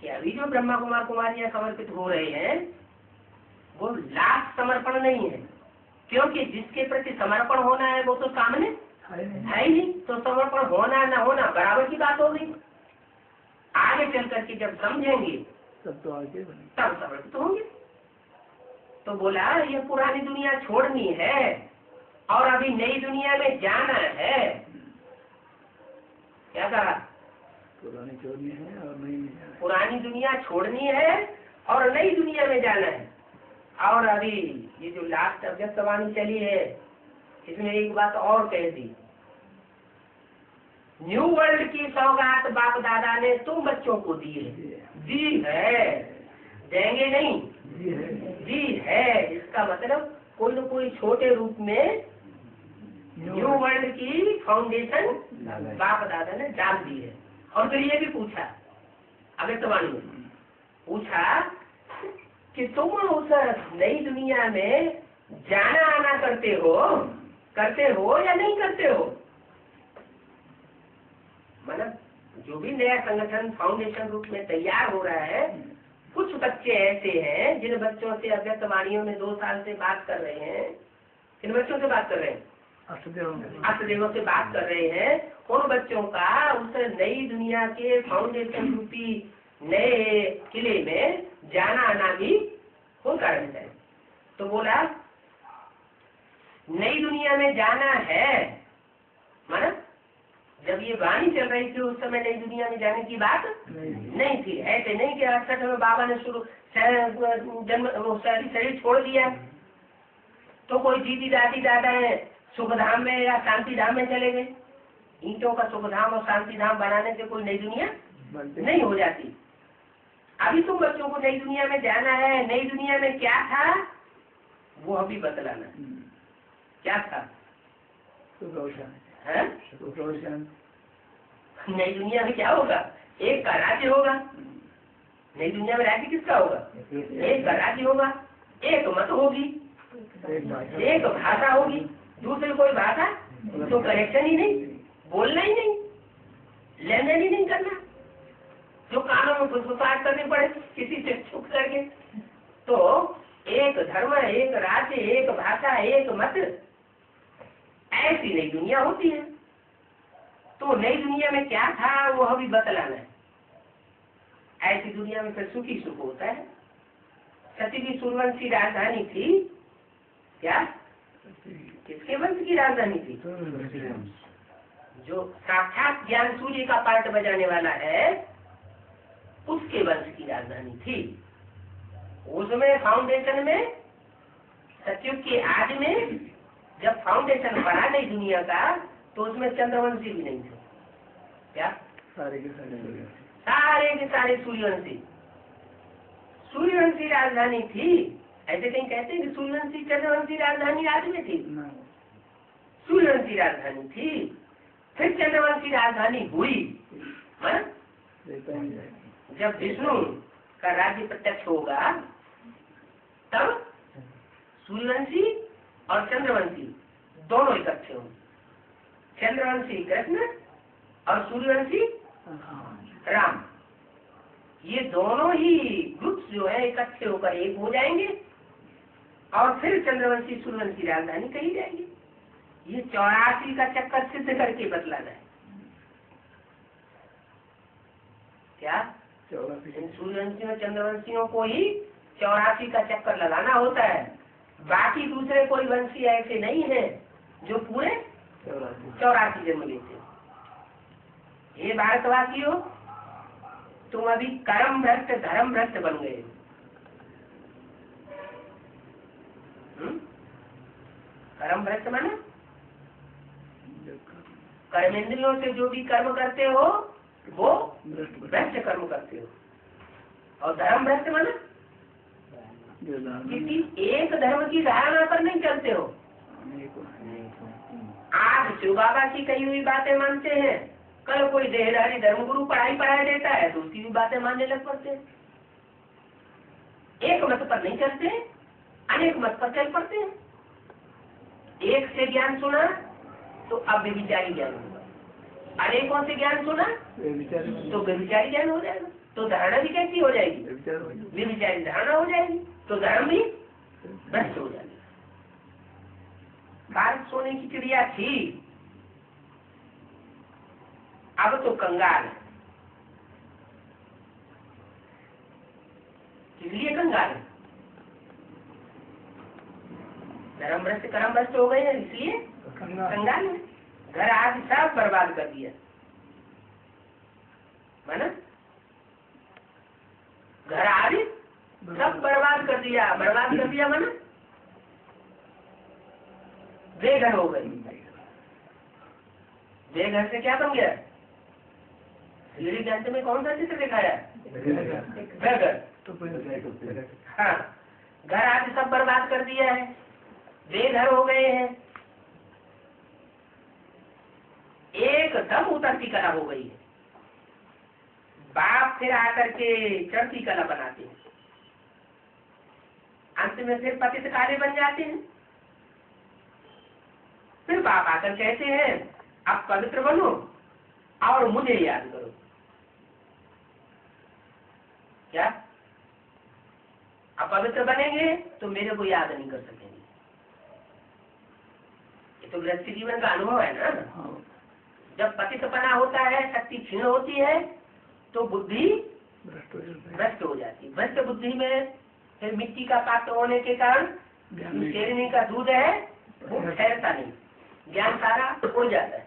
Speaker 1: कि अभी जो ब्रह्मा कुमार कुमारियां समर्पित हो रहे हैं वो लास्ट समर्पण नहीं है, क्योंकि जिसके प्रति समर्पण होना है वो तो सामने है ही नहीं। तो समर्पण होना न होना बराबर की बात हो गई। आगे चल करके जब समझेंगे तब समर्पित होंगे। तो बोला ये पुरानी दुनिया छोड़नी है और अभी नई दुनिया में जाना है। क्या कहा?
Speaker 2: पुरानी छोड़नी है और नई में जाना है।
Speaker 1: पुरानी दुनिया छोड़नी है और नई दुनिया में जाना है। और अभी ये जो लास्ट अव्यक्त वाणी चली है इसमें एक बात और कह दी, न्यू वर्ल्ड की सौगात बाप दादा ने तुम बच्चों को दी है, देंगे नहीं, दी है। इसका मतलब कोई न कोई छोटे रूप में न्यू वर्ल्ड की फाउंडेशन बाप दादा ने डाल दी है। और फिर ये भी पूछा अव्यक्त वाणी में, पूछा कि तुम उस नई दुनिया में जाना आना करते हो या नहीं करते हो? मतलब जो भी नया संगठन फाउंडेशन रूप में तैयार हो रहा है, कुछ बच्चे ऐसे हैं जिन बच्चों से अव्यक्त वाणियों में 2 साल से बात कर रहे हैं। किन बच्चों से बात कर रहे हैं? अष्टदेवों से बात कर रहे हैं, उन बच्चों का उस नई दुनिया के फाउंडेशन रूपी नए किले में जाना आना भी होता रहता है। तो बोला नई दुनिया में जाना है, माना जब ये वाणी चल रही थी उस समय नई दुनिया में जाने की बात नहीं थी। ऐसे नहीं कि 68 में बाबा ने शुरू शरीर छोड़ दिया तो कोई दीदी दादी दादा है सुखधाम में या शांति धाम में चले गए। ईंटों का सुखधाम और शांति धाम बनाने से कोई नई दुनिया नहीं हो जाती। अभी तुम बच्चों को नई दुनिया में जाना है। नई दुनिया में क्या था वो अभी बतलाना। क्या था? नई दुनिया में क्या होगा? एक का राज्य होगा। नई दुनिया में राज्य किसका होगा? एक का राज्य होगा, एक मत होगी, एक भाषा होगी, दूसरी कोई भाषा तो करेक्शन ही नहीं, बोलना ही नहीं, लेन देन ही नहीं करना, जो कानों में फुसफुसाहट करनी पड़े किसी से छुप करके। तो एक धर्म, एक राज्य, एक भाषा, एक मत, ऐसी नई दुनिया होती है। तो नई दुनिया में क्या था वो अभी बतलाना है। ऐसी दुनिया में फिर सुखी सुख होता है। सती की सूर्यवंशी राजधानी थी। क्या? किसके वंश की राजधानी थी? जो साक्षात ज्ञान सूर्य का पार्ट बजाने वाला है उसके वंश की राजधानी थी। उसमें फाउंडेशन में सतयुग के आदि में जब फाउंडेशन बना नहीं दुनिया का तो उसमें चंद्रवंशी भी नहीं थे। क्या? सारे के सारे सूर्यवंशी। सूर्यवंशी राजधानी थी। ऐसे कहीं कहते हैं कि सूर्यवंशी चंद्रवंशी राजधानी आदि में थी। सूर्यवंशी राजधानी थी, फिर चंद्रवंशी राजधानी हुई। जब विष्णु का राज्य प्रत्यक्ष होगा तब सूर्यवंशी और चंद्रवंशी दोनों इकट्ठे होंगे। चंद्रवंशी कृष्ण और सूर्यवंशी राम, ये दोनों ही ग्रुप्स जो है इकट्ठे होकर एक हो जाएंगे और फिर चंद्रवंशी सूर्यवंशी राजधानी कही जाएगी। ये 84 का चक्कर सिद्ध करके बतलाना है। क्या? इन सूर्यवंशियों चंद्रवंशियों को ही 84 का चक्कर लगाना होता है। बाकी दूसरे कोई वंशी ऐसे नहीं है जो पूरे 84 जन्म लेते। ये भारतवासियों, तुम अभी कर्म भ्रष्ट धर्म भ्रष्ट बन गए। कर्म भ्रष्ट माना कर्मेंद्रियों से जो भी कर्म करते हो वो भ्रष्ट कर्म करते हो। और धर्म भ्रष्ट माना किसी एक धर्म की धारणा पर नहीं चलते हो। आज शिव बाबा की कही हुई बातें मानते हैं, कल कोई देहधारी धर्मगुरु पढ़ाई देता है तो उसकी भी बातें मानने लग पड़ते हैं। एक मत पर नहीं चलते, अनेक मत पर चल पड़ते हैं। एक से ज्ञान सुना तो अब व्यभिचारी ज्ञान होगा, अनेकों से ज्ञान सुना तो व्यभिचारी ज्ञान हो जाएगा। तो धारणा भी कैसी हो जाएगी? व्यभिचारी धारणा हो जाएगी, तो धर्म भी भ्रष्ट हो जाएगा। भारत सोने की चिड़िया थी, अब तो कंगाल है। इसलिए कंगाल है, धर्म भ्रष्ट कर्म भ्रष्ट हो गए हैं, इसलिए कंगाल है। घर आज सब बर्बाद कर दिया, माना घर आज सब बर्बाद कर दिया। बर्बाद कर दिया माना बेघर हो गई। बेघर से क्या बन गया? सीढ़ी के अंत में कौन सा चित्र दिखाया? बेघर। हाँ, घर आज सब बर्बाद कर दिया है, बेघर हो गए हैं, एकदम उतरती कला हो गई है। बाप फिर आकर के चढ़ती कला बनाते हैं, अंत में फिर पतित काले बन जाते हैं। फिर बाप आकर कहते हैं अब पवित्र बनो और मुझे याद करो। क्या? अब पवित्र बनेंगे तो मेरे को याद नहीं कर सकेंगे। ये तो गृहस्थ जीवन का अनुभव है ना।
Speaker 2: हाँ,
Speaker 1: जब पतितपना होता है, शक्ति क्षीण होती है, तो बुद्धि
Speaker 2: भ्रष्ट हो जाता है।
Speaker 1: भ्रष्ट हो जाती है। भ्रष्ट बुद्धि में फिर मिट्टी का पात्र होने के कारण
Speaker 2: ज्ञान नहीं-
Speaker 1: शेरनी का दूध है वो ठहरता नहीं, ज्ञान सारा हो जाता है।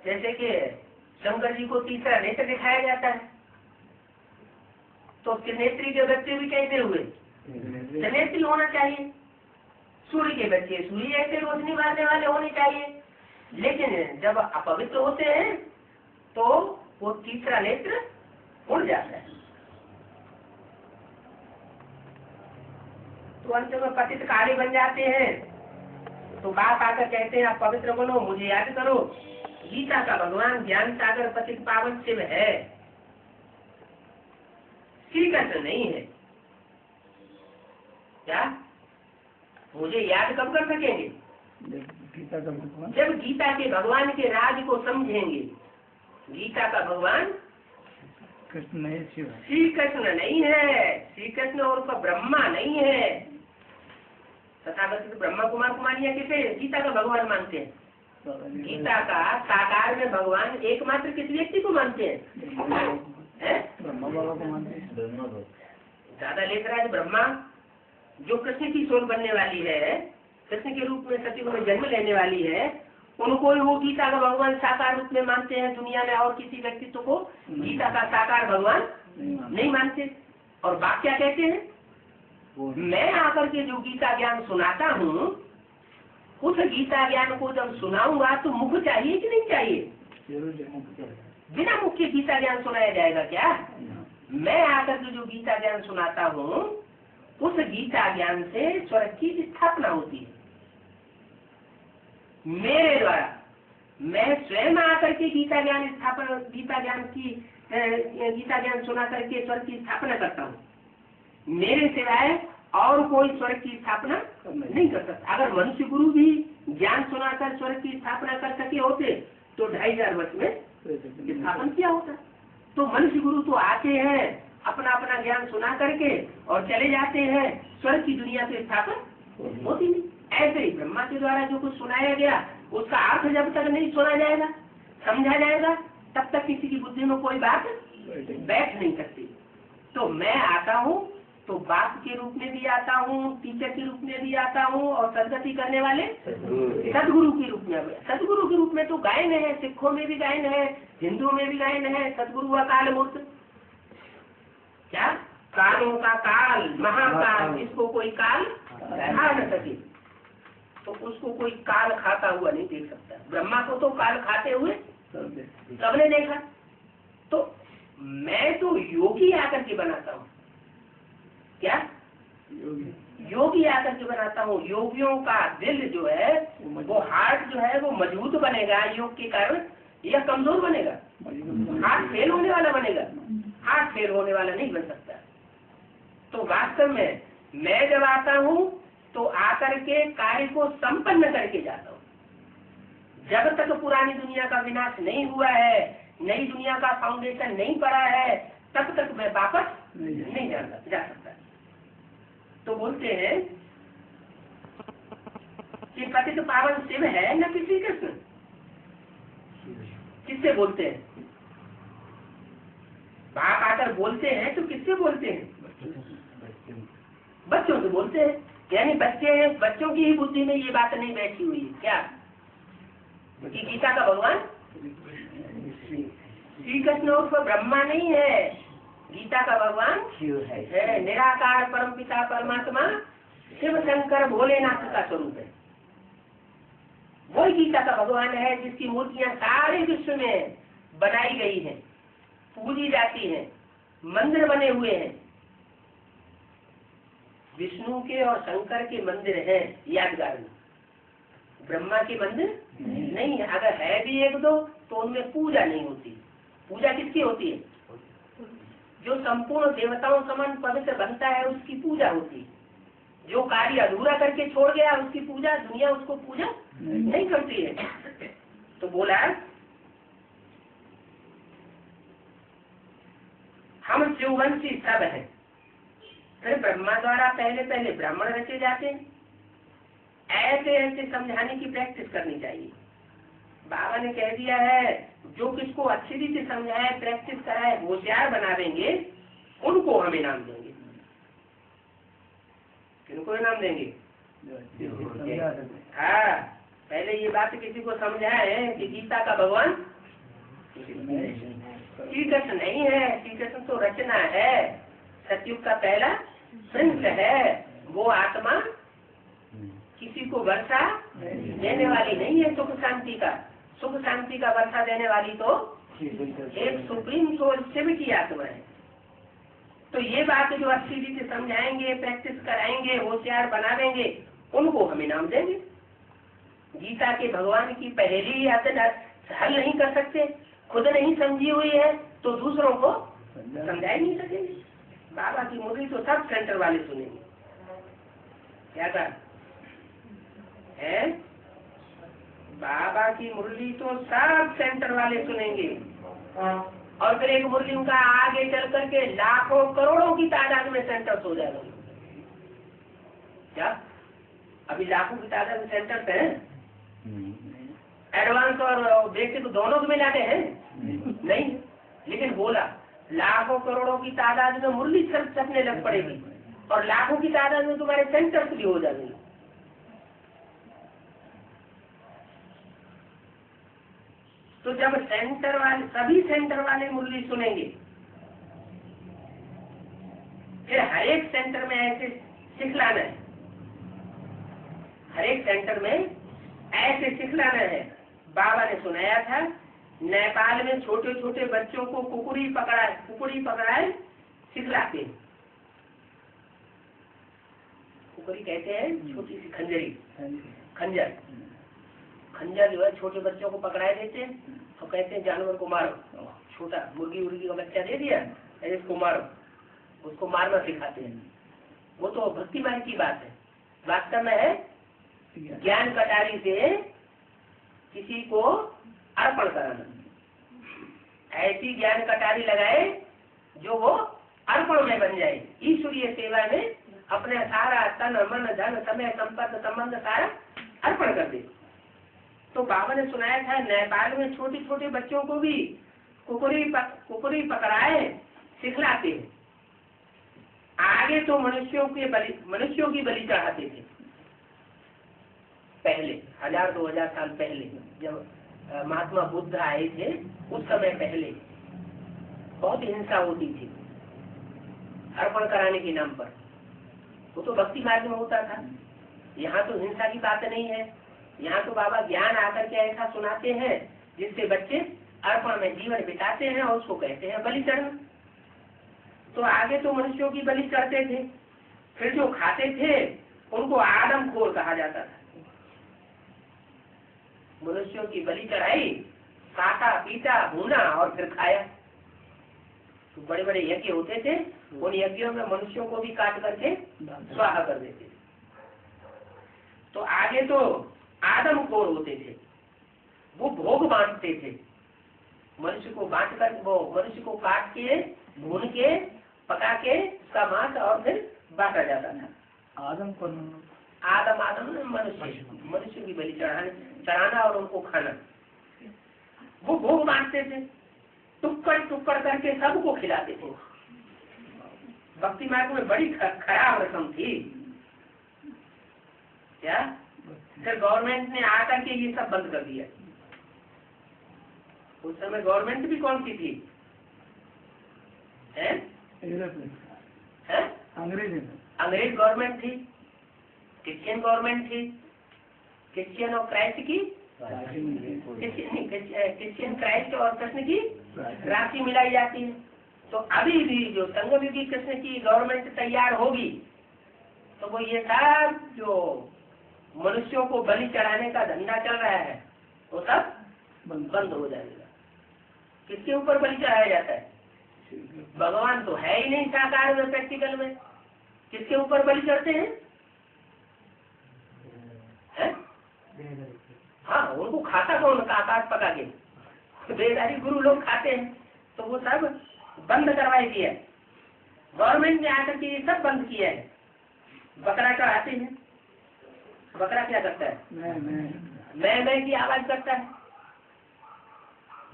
Speaker 1: जैसे कि शंकर जी को तीसरा नेत्र दिखाया जाता है, तो त्रिनेत्री के बच्चे भी कैसे हुए? त्रिनेत्री होना चाहिए। सूर्य के बच्चे सूर्य जैसे रोशनी मारने वाले होने चाहिए, लेकिन जब अपवित्र होते हैं तो वो तीसरा नेत्र उड़ जाता है। तो अंत में पतित काले बन जाते हैं। तो बाप आकर कहते हैं आप पवित्र बनो, मुझे याद करो। गीता का भगवान ज्ञान सागर पतित पावन शिव है, श्री कृष्ण नहीं है। क्या मुझे याद कब कर सकेंगे?
Speaker 2: जब गीता का भगवान
Speaker 1: जब गीता के भगवान के राज को समझेंगे। गीता का भगवान
Speaker 2: कृष्ण नहीं, शिव है।
Speaker 1: श्री कृष्ण नहीं है, श्री कृष्ण और ब्रह्मा नहीं है। तथाकथित ब्रह्मा कुमार कुमारियां किसे गीता का भगवान मानते हैं? गीता का साकार में भगवान एकमात्र किस व्यक्ति को मानते हैं?
Speaker 2: ब्रह्मा बाबा को मानते हैं।
Speaker 1: ज्यादा लेख रहा है ब्रह्मा, जो कृष्ण की सोल बनने वाली है, कृष्ण के रूप में सती में जन्म लेने वाली है, उनको वो गीता का भगवान साकार रूप में मानते हैं। दुनिया में और किसी व्यक्तित्व को गीता का साकार भगवान नहीं मानते। और बाप क्या कहते हैं? मैं आकर के जो गीता ज्ञान सुनाता हूँ, उस गीता ज्ञान को जब सुनाऊंगा तो मुख चाहिए कि नहीं चाहिए? बिना मुख के गीता ज्ञान सुनाया जाएगा क्या? मैं आकर के जो गीता ज्ञान सुनाता हूँ, उस गीता ज्ञान से स्वर्ग की स्थापना होती है मेरे द्वारा। मैं स्वयं आकर के गीता ज्ञान सुना करके स्वर्ग की स्थापना करता हूँ। मेरे सिवाय और कोई स्वर्ग की स्थापना नहीं कर सकता। अगर मनुष्य गुरु भी ज्ञान सुनाकर स्वर्ग की स्थापना कर सके होते तो 2500 वर्ष में स्थापन किया होता। तो मनुष्य गुरु तो आते हैं, अपना अपना ज्ञान सुना करके और चले जाते हैं, स्वर्ग की दुनिया से स्थापन होती नहीं। ऐसे ही ब्रह्मा के द्वारा जो कुछ सुनाया गया, उसका अर्थ जब तक नहीं सुना जाएगा, समझा जाएगा, तब तक किसी की बुद्धि में कोई बात बैठ नहीं सकती। तो मैं आता हूँ तो बाप के रूप में भी आता हूँ, टीचर के रूप में भी आता हूँ, और सदगति करने वाले सदगुरु के रूप में। सदगुरु के रूप में तो गायन है, सिखों में भी गायन है, हिंदुओं में भी गायन है। सदगुरु अकाल मूर्त, क्या कालों का काल, महाकाल, जिसको कोई काल खा न सके, तो उसको कोई काल खाता हुआ नहीं देख सकता। ब्रह्मा को तो काल खाते हुए सबने देखा। तो मैं तो योगी आकर के बनाता हूँ। क्या योगी आकर के बनाता हूँ। योगियों का दिल जो है, वो हार्ट जो है वो मजबूत बनेगा योग के कारण, या कमजोर बनेगा? हार्ट फेल होने वाला बनेगा? हार्ट फेल होने वाला नहीं बन सकता। तो वास्तव में मैं जब आता हूँ तो आकर के कार्य को संपन्न करके जाता हूँ। जब तक पुरानी दुनिया का विनाश नहीं हुआ है, नई दुनिया का फाउंडेशन नहीं पड़ा है, तब तक मैं वापस नहीं जा सकता। तो बोलते हैं कि पतित पावन शिव है न कि श्री कृष्ण। किससे बोलते हैं? बाप आकर बोलते हैं तो किससे बोलते हैं? बच्चों से बोलते हैं। यानी बच्चों की ही बुद्धि में ये बात नहीं बैठी हुई है क्या कि गीता का भगवान श्री कृष्ण उर्फ ब्रह्मा नहीं है, गीता का भगवान है, निराकार परम पिता परमात्मा शिव शंकर भोलेनाथ का स्वरूप है। वही गीता का भगवान है जिसकी मूर्तियां सारे विश्व में बनाई गई हैं, पूजी जाती हैं, मंदिर बने हुए हैं। विष्णु के और शंकर के मंदिर हैं यादगार में, ब्रह्मा के मंदिर नहीं है। अगर है भी एक दो तो उनमें पूजा नहीं होती। पूजा किसकी होती है? जो संपूर्ण देवताओं समान पवित्र बनता है उसकी पूजा होती है। जो कार्य अधूरा करके छोड़ गया उसकी पूजा, दुनिया उसको पूजा नहीं करती है। तो बोला हम शिववंशी सब हैं। फिर ब्रह्मा द्वारा पहले ब्राह्मण रचे जाते हैं। ऐसे ऐसे समझाने की प्रैक्टिस करनी चाहिए। बाबा ने कह दिया है जो किसको अच्छी रीति समझाए, प्रैक्टिस कराए, होशियार बना देंगे, उनको हम इनाम देंगे। किनको इनाम देंगे? हाँ, पहले ये बात किसी को समझाए कि गीता का भगवान श्री कृष्ण नहीं है, श्री कृष्ण तो रचना है, सतयुग का पहला प्रिंस है। वो आत्मा किसी को वर्षा देने वाली नहीं है सुख शांति का। सुख शांति का वर्षा देने वाली तो एक सुप्रीम सोल शिव की आत्मा है। तो ये बात जो अच्छी रीति समझाएंगे, प्रैक्टिस कराएंगे, होशियार बना देंगे, उनको हम इनाम देंगे। गीता के भगवान की पहेली हल नहीं कर सकते, खुद नहीं समझी हुई है, तो दूसरों को समझा ही नहीं सकेंगे। बाबा की मुरली तो सब सेंटर वाले सुनेंगे। क्या कहा है? बाबा की मुरली तो सब सेंटर वाले सुनेंगे। और फिर एक मुरली उनका आगे चल करके लाखों करोड़ों की तादाद में सेंटर्स हो जाएगा। क्या अभी लाखों की तादाद में सेंटर्स हैं? एडवांस और बेसिक तो दोनों को मिला के हैं? नहीं, लेकिन बोला लाखों करोड़ों की तादाद में मुरली छपने लग पड़ेगी और लाखों की तादाद में तुम्हारे सेंटर्स भी हो जाएंगे। तो जब सेंटर वाले सभी सेंटर वाले मुरली सुनेंगे, फिर हर एक सेंटर में ऐसे सिखलाना है, हर एक सेंटर में ऐसे सिखलाना है। बाबा ने सुनाया था नेपाल में छोटे छोटे बच्चों को कुकुरी पकड़ाए सिखलाते हैं। कुकुरी कहते हैं छोटी सी खंजर जो है छोटे बच्चों को पकड़ाए देते हैं, तो कहते हैं जानवर को मारो। छोटा मुर्गी का बच्चा दे दिया, इसको मारो, उसको मारना सिखाते हैं। वो तो भक्ति मार्ग की बात है। वास्तव में है ज्ञान कटारी से किसी को अर्पण कराना। ऐसी ज्ञान कटारी लगाए जो वो अर्पण में बन जाए, ईश्वरीय सेवा में अपने सारा तन मन धन समय संपर्क संबंध सारा अर्पण कर दे। तो बाबा ने सुनाया था नेपाल में छोटे छोटे बच्चों को भी कुकुरी पकड़ाए सिखलाते हैं। आगे तो मनुष्यों की बलि चढ़ाते थे। पहले 1000-2000 साल पहले जब महात्मा बुद्ध आए थे, उस समय पहले बहुत हिंसा होती थी अर्पण कराने के नाम पर। वो तो भक्ति मार्ग में होता था। यहाँ तो हिंसा की बात नहीं है। यहाँ तो बाबा ज्ञान आकर के ऐसा सुनाते हैं जिससे बच्चे अर्पण में जीवन बिताते हैं और उसको कहते हैं बलि चढ़ना। तो आगे तो मनुष्यों की बलि चढ़ते थे, फिर जो खाते थे उनको आदमखोर कहा जाता था। मनुष्यों की बलि चढ़ाई, काटा पीटा भूना और फिर खाया। तो बड़े बड़े यज्ञ होते थे, उन यज्ञों में मनुष्यों को भी काट करके स्वाहा कर देते थे। तो आगे तो आदमखोर होते थे, वो भोग बांटते थे। मनुष्य को बांट कर वो मनुष्य को काट के भून के पका के उसका मांस और फिर बांटा जाता था। आदम मनुष्य की बलि चढ़ाना और उनको खाना। वो भोग बांटते थे, टुक्कड़ करके सबको खिलाते थे। भक्ति मार्ग में बड़ी खराब रस्म थी। क्या फिर गवर्नमेंट ने आकर के ये सब बंद कर दिया। उस समय गवर्नमेंट भी कौन सी थी? अंग्रेज गवर्नमेंट थी, क्रिश्चियन गवर्नमेंट थी। क्रिश्चियन और क्राइस्ट की क्रिश्चियन क्राइस्ट और कृष्ण की राशि मिलाई जाती है। तो अभी भी जो संगयुगी कृष्ण की गवर्नमेंट तैयार होगी तो वो ये सब जो मनुष्यों को बलि चढ़ाने का धंधा चल रहा है वो सब बंद हो जाएगा। किसके ऊपर बलि चढ़ाया जाता है? भगवान तो है ही नहीं साकार में, प्रैक्टिकल में। किसके ऊपर बलि चढ़ते हैं? हाँ, उनको खाता कौन? आकाश पका के बेदारी गुरु लोग खाते हैं। तो वो सब बंद करवाई दिया गवर्नमेंट ने आकर के, ये सब बंद किया है। बकरा चढ़ाते हैं, बकरा क्या करता है? मैं की आवाज करता है।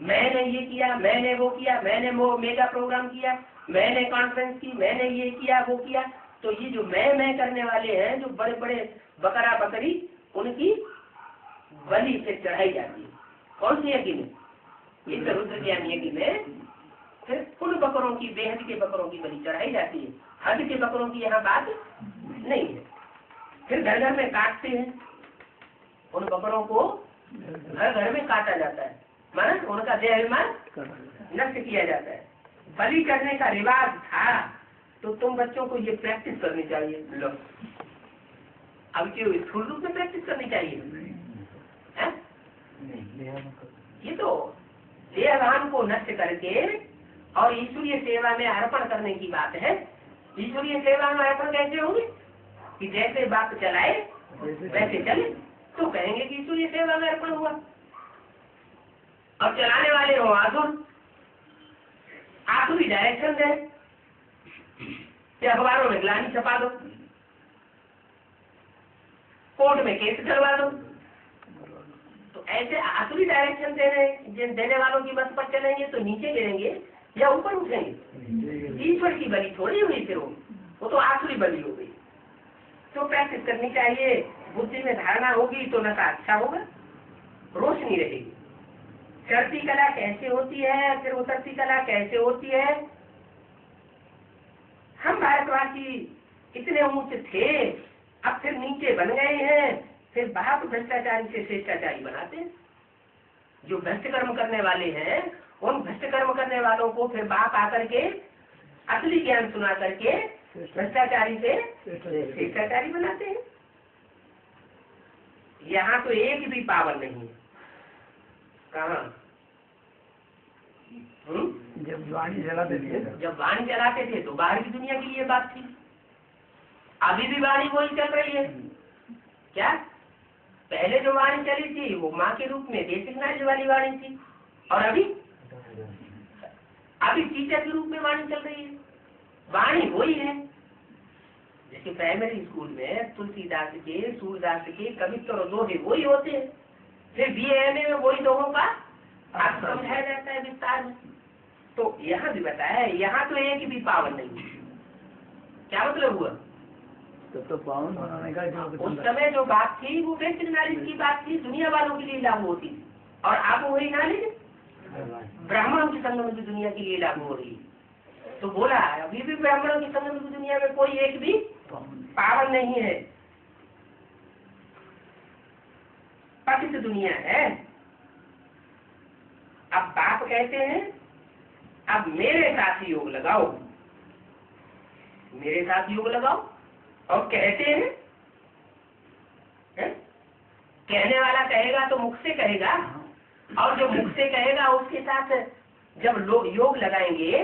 Speaker 1: मैंने ये किया, मैंने वो किया, मैंने वो मेगा प्रोग्राम किया, मैंने कॉन्फ्रेंस की, मैंने ये किया वो किया। तो ये जो मैं करने वाले हैं, जो बड़े बड़े बकरा बकरी, उनकी बलि से चढ़ाई जाती है। कौन सी यज्ञ में? इस रुद्र ज्ञान यज्ञ में फिर उन बकरों की, बेहद के बकरों की बलि चढ़ाई जाती है। हद के बकरों की यहाँ बात नहीं है। फिर घर घर में काटते हैं, उन बकरों को घर घर में काटा जाता है, माना उनका देहाभिमान नष्ट किया जाता है। बलि करने का रिवाज था, तो तुम बच्चों को ये प्रैक्टिस करनी चाहिए। लो, अब क्यों स्थूल रूप में प्रैक्टिस करनी चाहिए? ये तो देहाभिमान को नष्ट करके और ईश्वरीय सेवा में अर्पण करने की बात है। ईश्वरीय सेवा में अर्पण कैसे होगी? कि जैसे बाप चलाए वैसे चले, तो कहेंगे कि ईश्वरीय सेवा में अर्पण हुआ। और चलाने वाले हो आसुर, आसुरी डायरेक्शन दे, या अखबारों में ग्लानी छपा दो, कोर्ट में केस करवा दो। तो ऐसे आसुरी डायरेक्शन देने वालों की मत पर चलेंगे तो नीचे गिरेंगे या ऊपर उठेंगे। ईश्वर की बलि थोड़ी हुई, फिर वो तो आसुरी बलि हो गई। तो प्रैक्टिस करनी चाहिए। बुद्धि में धारणा होगी तो नशा अच्छा होगा, रोशनी रहेगी। चढ़ती कला कैसे होती है, फिर उतरती कला कैसे होती है? हम भारतवासी इतने ऊंचे थे, अब फिर नीचे बन गए हैं। फिर बाप भ्रष्टाचारी से श्रेष्ठाचारी बनाते हैं। जो भ्रष्ट कर्म करने वाले हैं, उन भ्रष्ट कर्म करने वालों को फिर बाप आकर के असली ज्ञान सुना करके भ्रष्टाचारी से श्रेष्ठाचारी बनाते हैं। यहाँ तो एक भी पावन नहीं है। कहाँ?
Speaker 2: जब वाणी जलाते थे
Speaker 1: तो बाहर की दुनिया की ये बात थी। अभी भी वाणी वही चल रही है। क्या? पहले जो वाणी चली थी वो माँ के रूप में बेसिक नॉलेज वाली वाणी थी, और अभी टीचर के रूप में वाणी चल रही है। वाणी वही है। जैसे प्राइमरी स्कूल में तुलसीदास के, सूरदास के कवित्व और दोहे वही होते हैं। फिर BA में वही दोहों का अर्थ समझाया जाता है विस्तार में। तो यहाँ भी बताया है, यहाँ तो एक भी पावन नहीं। क्या मतलब हुआ?
Speaker 2: तो पावन बनाने का जो
Speaker 1: उस समय जो बात थी वो बेसिक नॉलेज की बात थी, दुनिया वालों के लिए लागू होती थी। और अब वही नॉलेज ब्राह्मणों की संगम की दुनिया के लिए लागू हो रही है। तो बोला अभी भी ब्राह्मणों की संगम की दुनिया में कोई एक भी पावन नहीं है, पतित दुनिया है। अब बाप कहते हैं अब मेरे साथ योग लगाओ, मेरे साथ योग लगाओ। और कहते हैं, कहने वाला कहेगा तो मुख से कहेगा, और जो मुख से कहेगा उसके साथ जब लोग योग लगाएंगे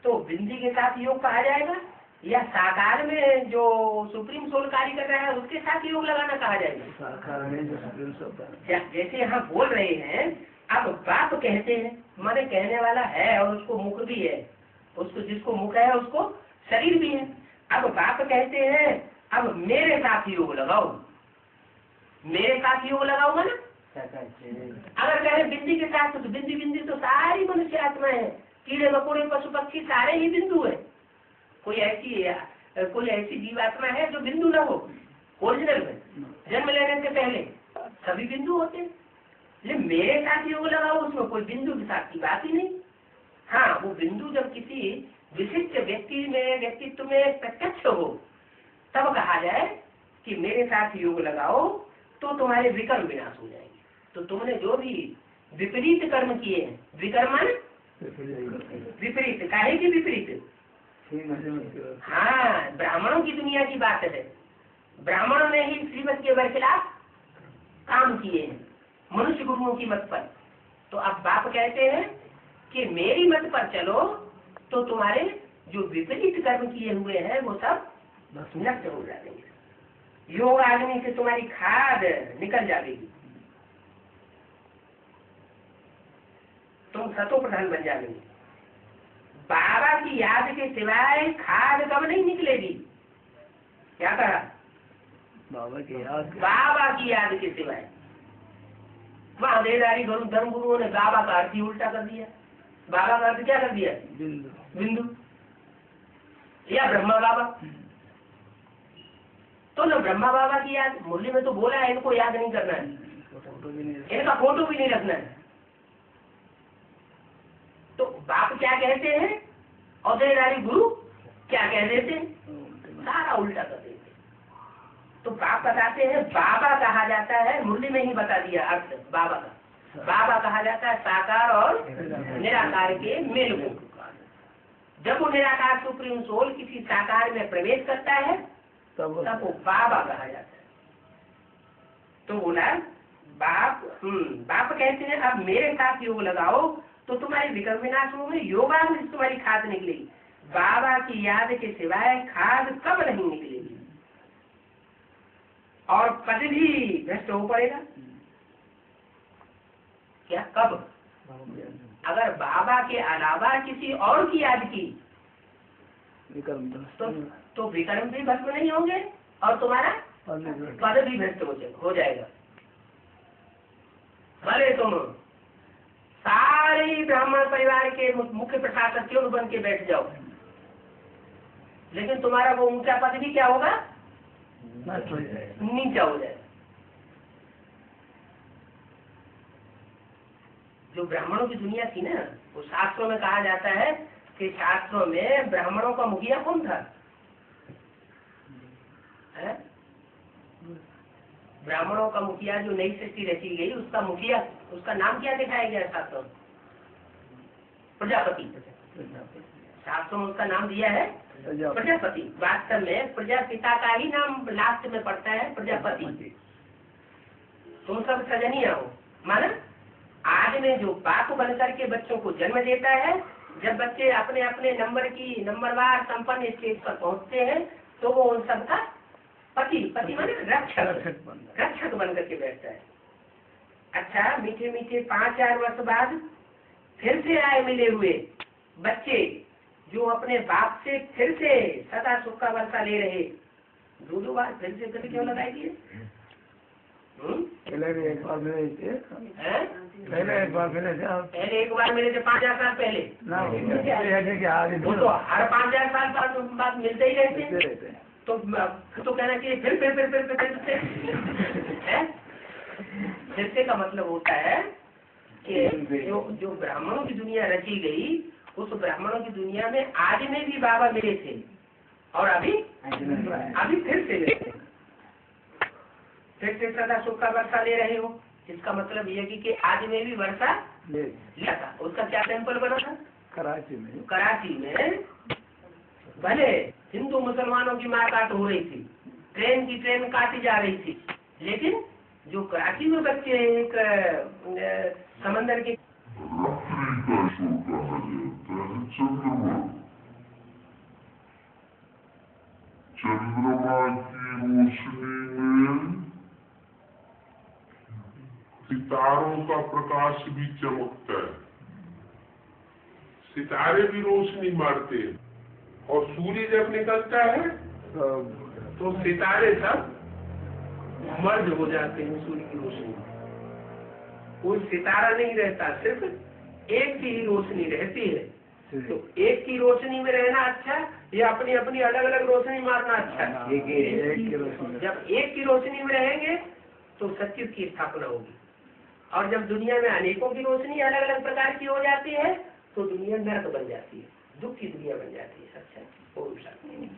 Speaker 1: तो बिंदी के साथ योग कहा जाएगा, या साकार में जो सुप्रीम सोल कार्य कर रहा है उसके साथ योग लगाना कहा जाएगा।
Speaker 2: साकार में जो सुप्रीम सोल
Speaker 1: जैसे यहाँ बोल रहे हैं, अब बाप कहते हैं, माने कहने वाला है और उसको मुख भी है, उसको जिसको मुख है उसको शरीर भी है। अब बाप कहते हैं अब मेरे साथ योग लगाओ, मेरे साथ योग लगाओ ना। अगर कहे बिंदी के साथ तो बिंदी बिंदी तो सारी मनुष्य आत्मा है, कीड़े मकोड़े पशु पक्षी सारे ही बिंदु है। कोई ऐसी जीवात्मा है जो बिंदु ना हो? ओरिजिनल में जन्म लेने से पहले सभी बिंदु होते हैं। लेकिन मेरे साथ योग लगाओ, उसमें कोई बिंदु के साथ की बात ही नहीं। हाँ, वो बिंदु जब किसी विशिष्ट व्यक्ति में, व्यक्तित्व में प्रत्यक्ष हो तब कहा जाए कि मेरे साथ योग लगाओ तो तुम्हारे विकर्म विनाश हो जाएंगे। तो तुमने जो भी विपरीत कर्म किए हैं, विकर्मन विपरीत, काहे की विपरीत? हाँ, ब्राह्मणों की दुनिया की बात है। ब्राह्मणों ने ही श्रीमत के बरखिलाफ काम किए हैं, मनुष्य गुरुओं की मत पर। तो अब बाप कहते हैं कि मेरी मत पर चलो तो तुम्हारे जो विपरीत कर्म किए हुए हैं वो सब नष्ट हो जाएंगे। योग आदमी से तुम्हारी खाद निकल जाएगी, तुम सतो प्रधान बन जाओगे। बाबा की याद के सिवाय खाद कब नहीं निकलेगी। क्या कहा?
Speaker 2: बाबा की याद
Speaker 1: बाबा की याद के सिवाय। वहाँ देदारी धर्म गुरुओं ने बाबा का अर्थ ही उल्टा कर दिया। बाबा का अर्थ क्या कर दिया? बिंदु या ब्रह्मा बाबा। तो न ब्रह्मा बाबा की याद, मुरली में तो बोला है इनको याद नहीं करना है, इनका फोटो भी नहीं रखना है। तो बाप क्या कहते हैं और देदारी गुरु क्या कह देते हैं, सारा उल्टा कर देते। तो बाप बताते हैं बाबा कहा जाता है, मुरली में ही बता दिया अर्थ बाबा का। बाबा कहा जाता है साकार और निराकार के मेल को। जब वो निराकार सुप्रीम सोल किसी साकार में प्रवेश करता है तब वो बाबा कहा जाता है। तो बोला बाप बाप कहते हैं अब मेरे साथ योग लगाओ तो तुम्हारे विक्रम विनाशों में योगामृत तुम्हारी खाद निकलेगी। बाबा की याद के सिवाय खाद कब नहीं निकलेगी और पद भी भ्रष्ट हो पड़ेगा। क्या कब? अगर बाबा के अलावा किसी और की याद की तो विक्रम भी भस्म नहीं होंगे और तुम्हारा पद भी भ्रष्ट हो जाएगा। भले तुम सारे ब्राह्मण परिवार के मुख्य प्रशासक क्यों बन के बैठ जाओ, लेकिन तुम्हारा वो ऊंचा पद भी क्या होगा? नीचा हो जाएगा। जो ब्राह्मणों की दुनिया थी ना, वो शास्त्रों में कहा जाता है कि शास्त्रों में ब्राह्मणों का मुखिया कौन था? ब्राह्मणों का मुखिया जो नई सृष्टि रची गई उसका मुखिया, उसका नाम क्या दिखाया गया शास्त्रों? प्रजापति। शास्त्रों में उसका नाम दिया है प्रजापति। वास्तव में प्रजापिता का ही नाम लास्ट में पड़ता है प्रजापति। तुम सब सजनिया हो। माना आज में जो बाप बनकर के बच्चों को जन्म देता है, जब बच्चे अपने अपने नंबरवार संपन्न स्टेज पर पहुंचते हैं तो वो उन सबका पति माने रक्षक बन करके बैठता है। अच्छा, मीठे मीठे 5-4 वर्ष बाद फिर से आए मिले हुए बच्चे जो अपने बाप से फिर से सदा सुख का वर्षा ले रहे, 2 बार फिर से कभी क्यों लगाएगी?
Speaker 2: पहले एक बार मिले थे, पहले एक बार मिले थे
Speaker 1: 5,000 साल पहले
Speaker 2: ना,
Speaker 1: वो तो हर 5,000 साल बाद मिलते ही रहते। तो कहना चाहिए फिर से का मतलब होता है कि जो ब्राह्मणों की दुनिया रची गई, उस ब्राह्मणों की दुनिया में आज में भी बाबा मिले थे और अभी फिर से मिले, फिर से सदा सुख का वर्षा ले रहे हो। इसका मतलब यह कि आज में भी वर्षा लिया था। उसका क्या टेम्पल बना था? कराची में भले हिंदू मुसलमानों की मारकाट हो रही थी, ट्रेन काटी जा रही थी, लेकिन जो कराची में बच्चे एक समंदर के
Speaker 3: चंद्रमा की रोशनी में सितारों का प्रकाश भी चमकता है, सितारे भी रोशनी मारते हैं और सूर्य जब निकलता है तो सितारे सब मर्ज हो जाते हैं सूर्य की रोशनी में। कोई सितारा नहीं रहता, सिर्फ एक की ही रोशनी रहती है। तो एक की रोशनी में रहना अच्छा या अपनी अपनी अलग अलग रोशनी मारना अच्छा? जब एक की रोशनी में रहेंगे तो सत्युग की स्थापना होगी, और जब दुनिया में अनेकों की रोशनी अलग अलग प्रकार की हो जाती है तो दुनिया नरक बन जाती है, दुख की दुनिया बन जाती है। अच्छा, ओम शांति।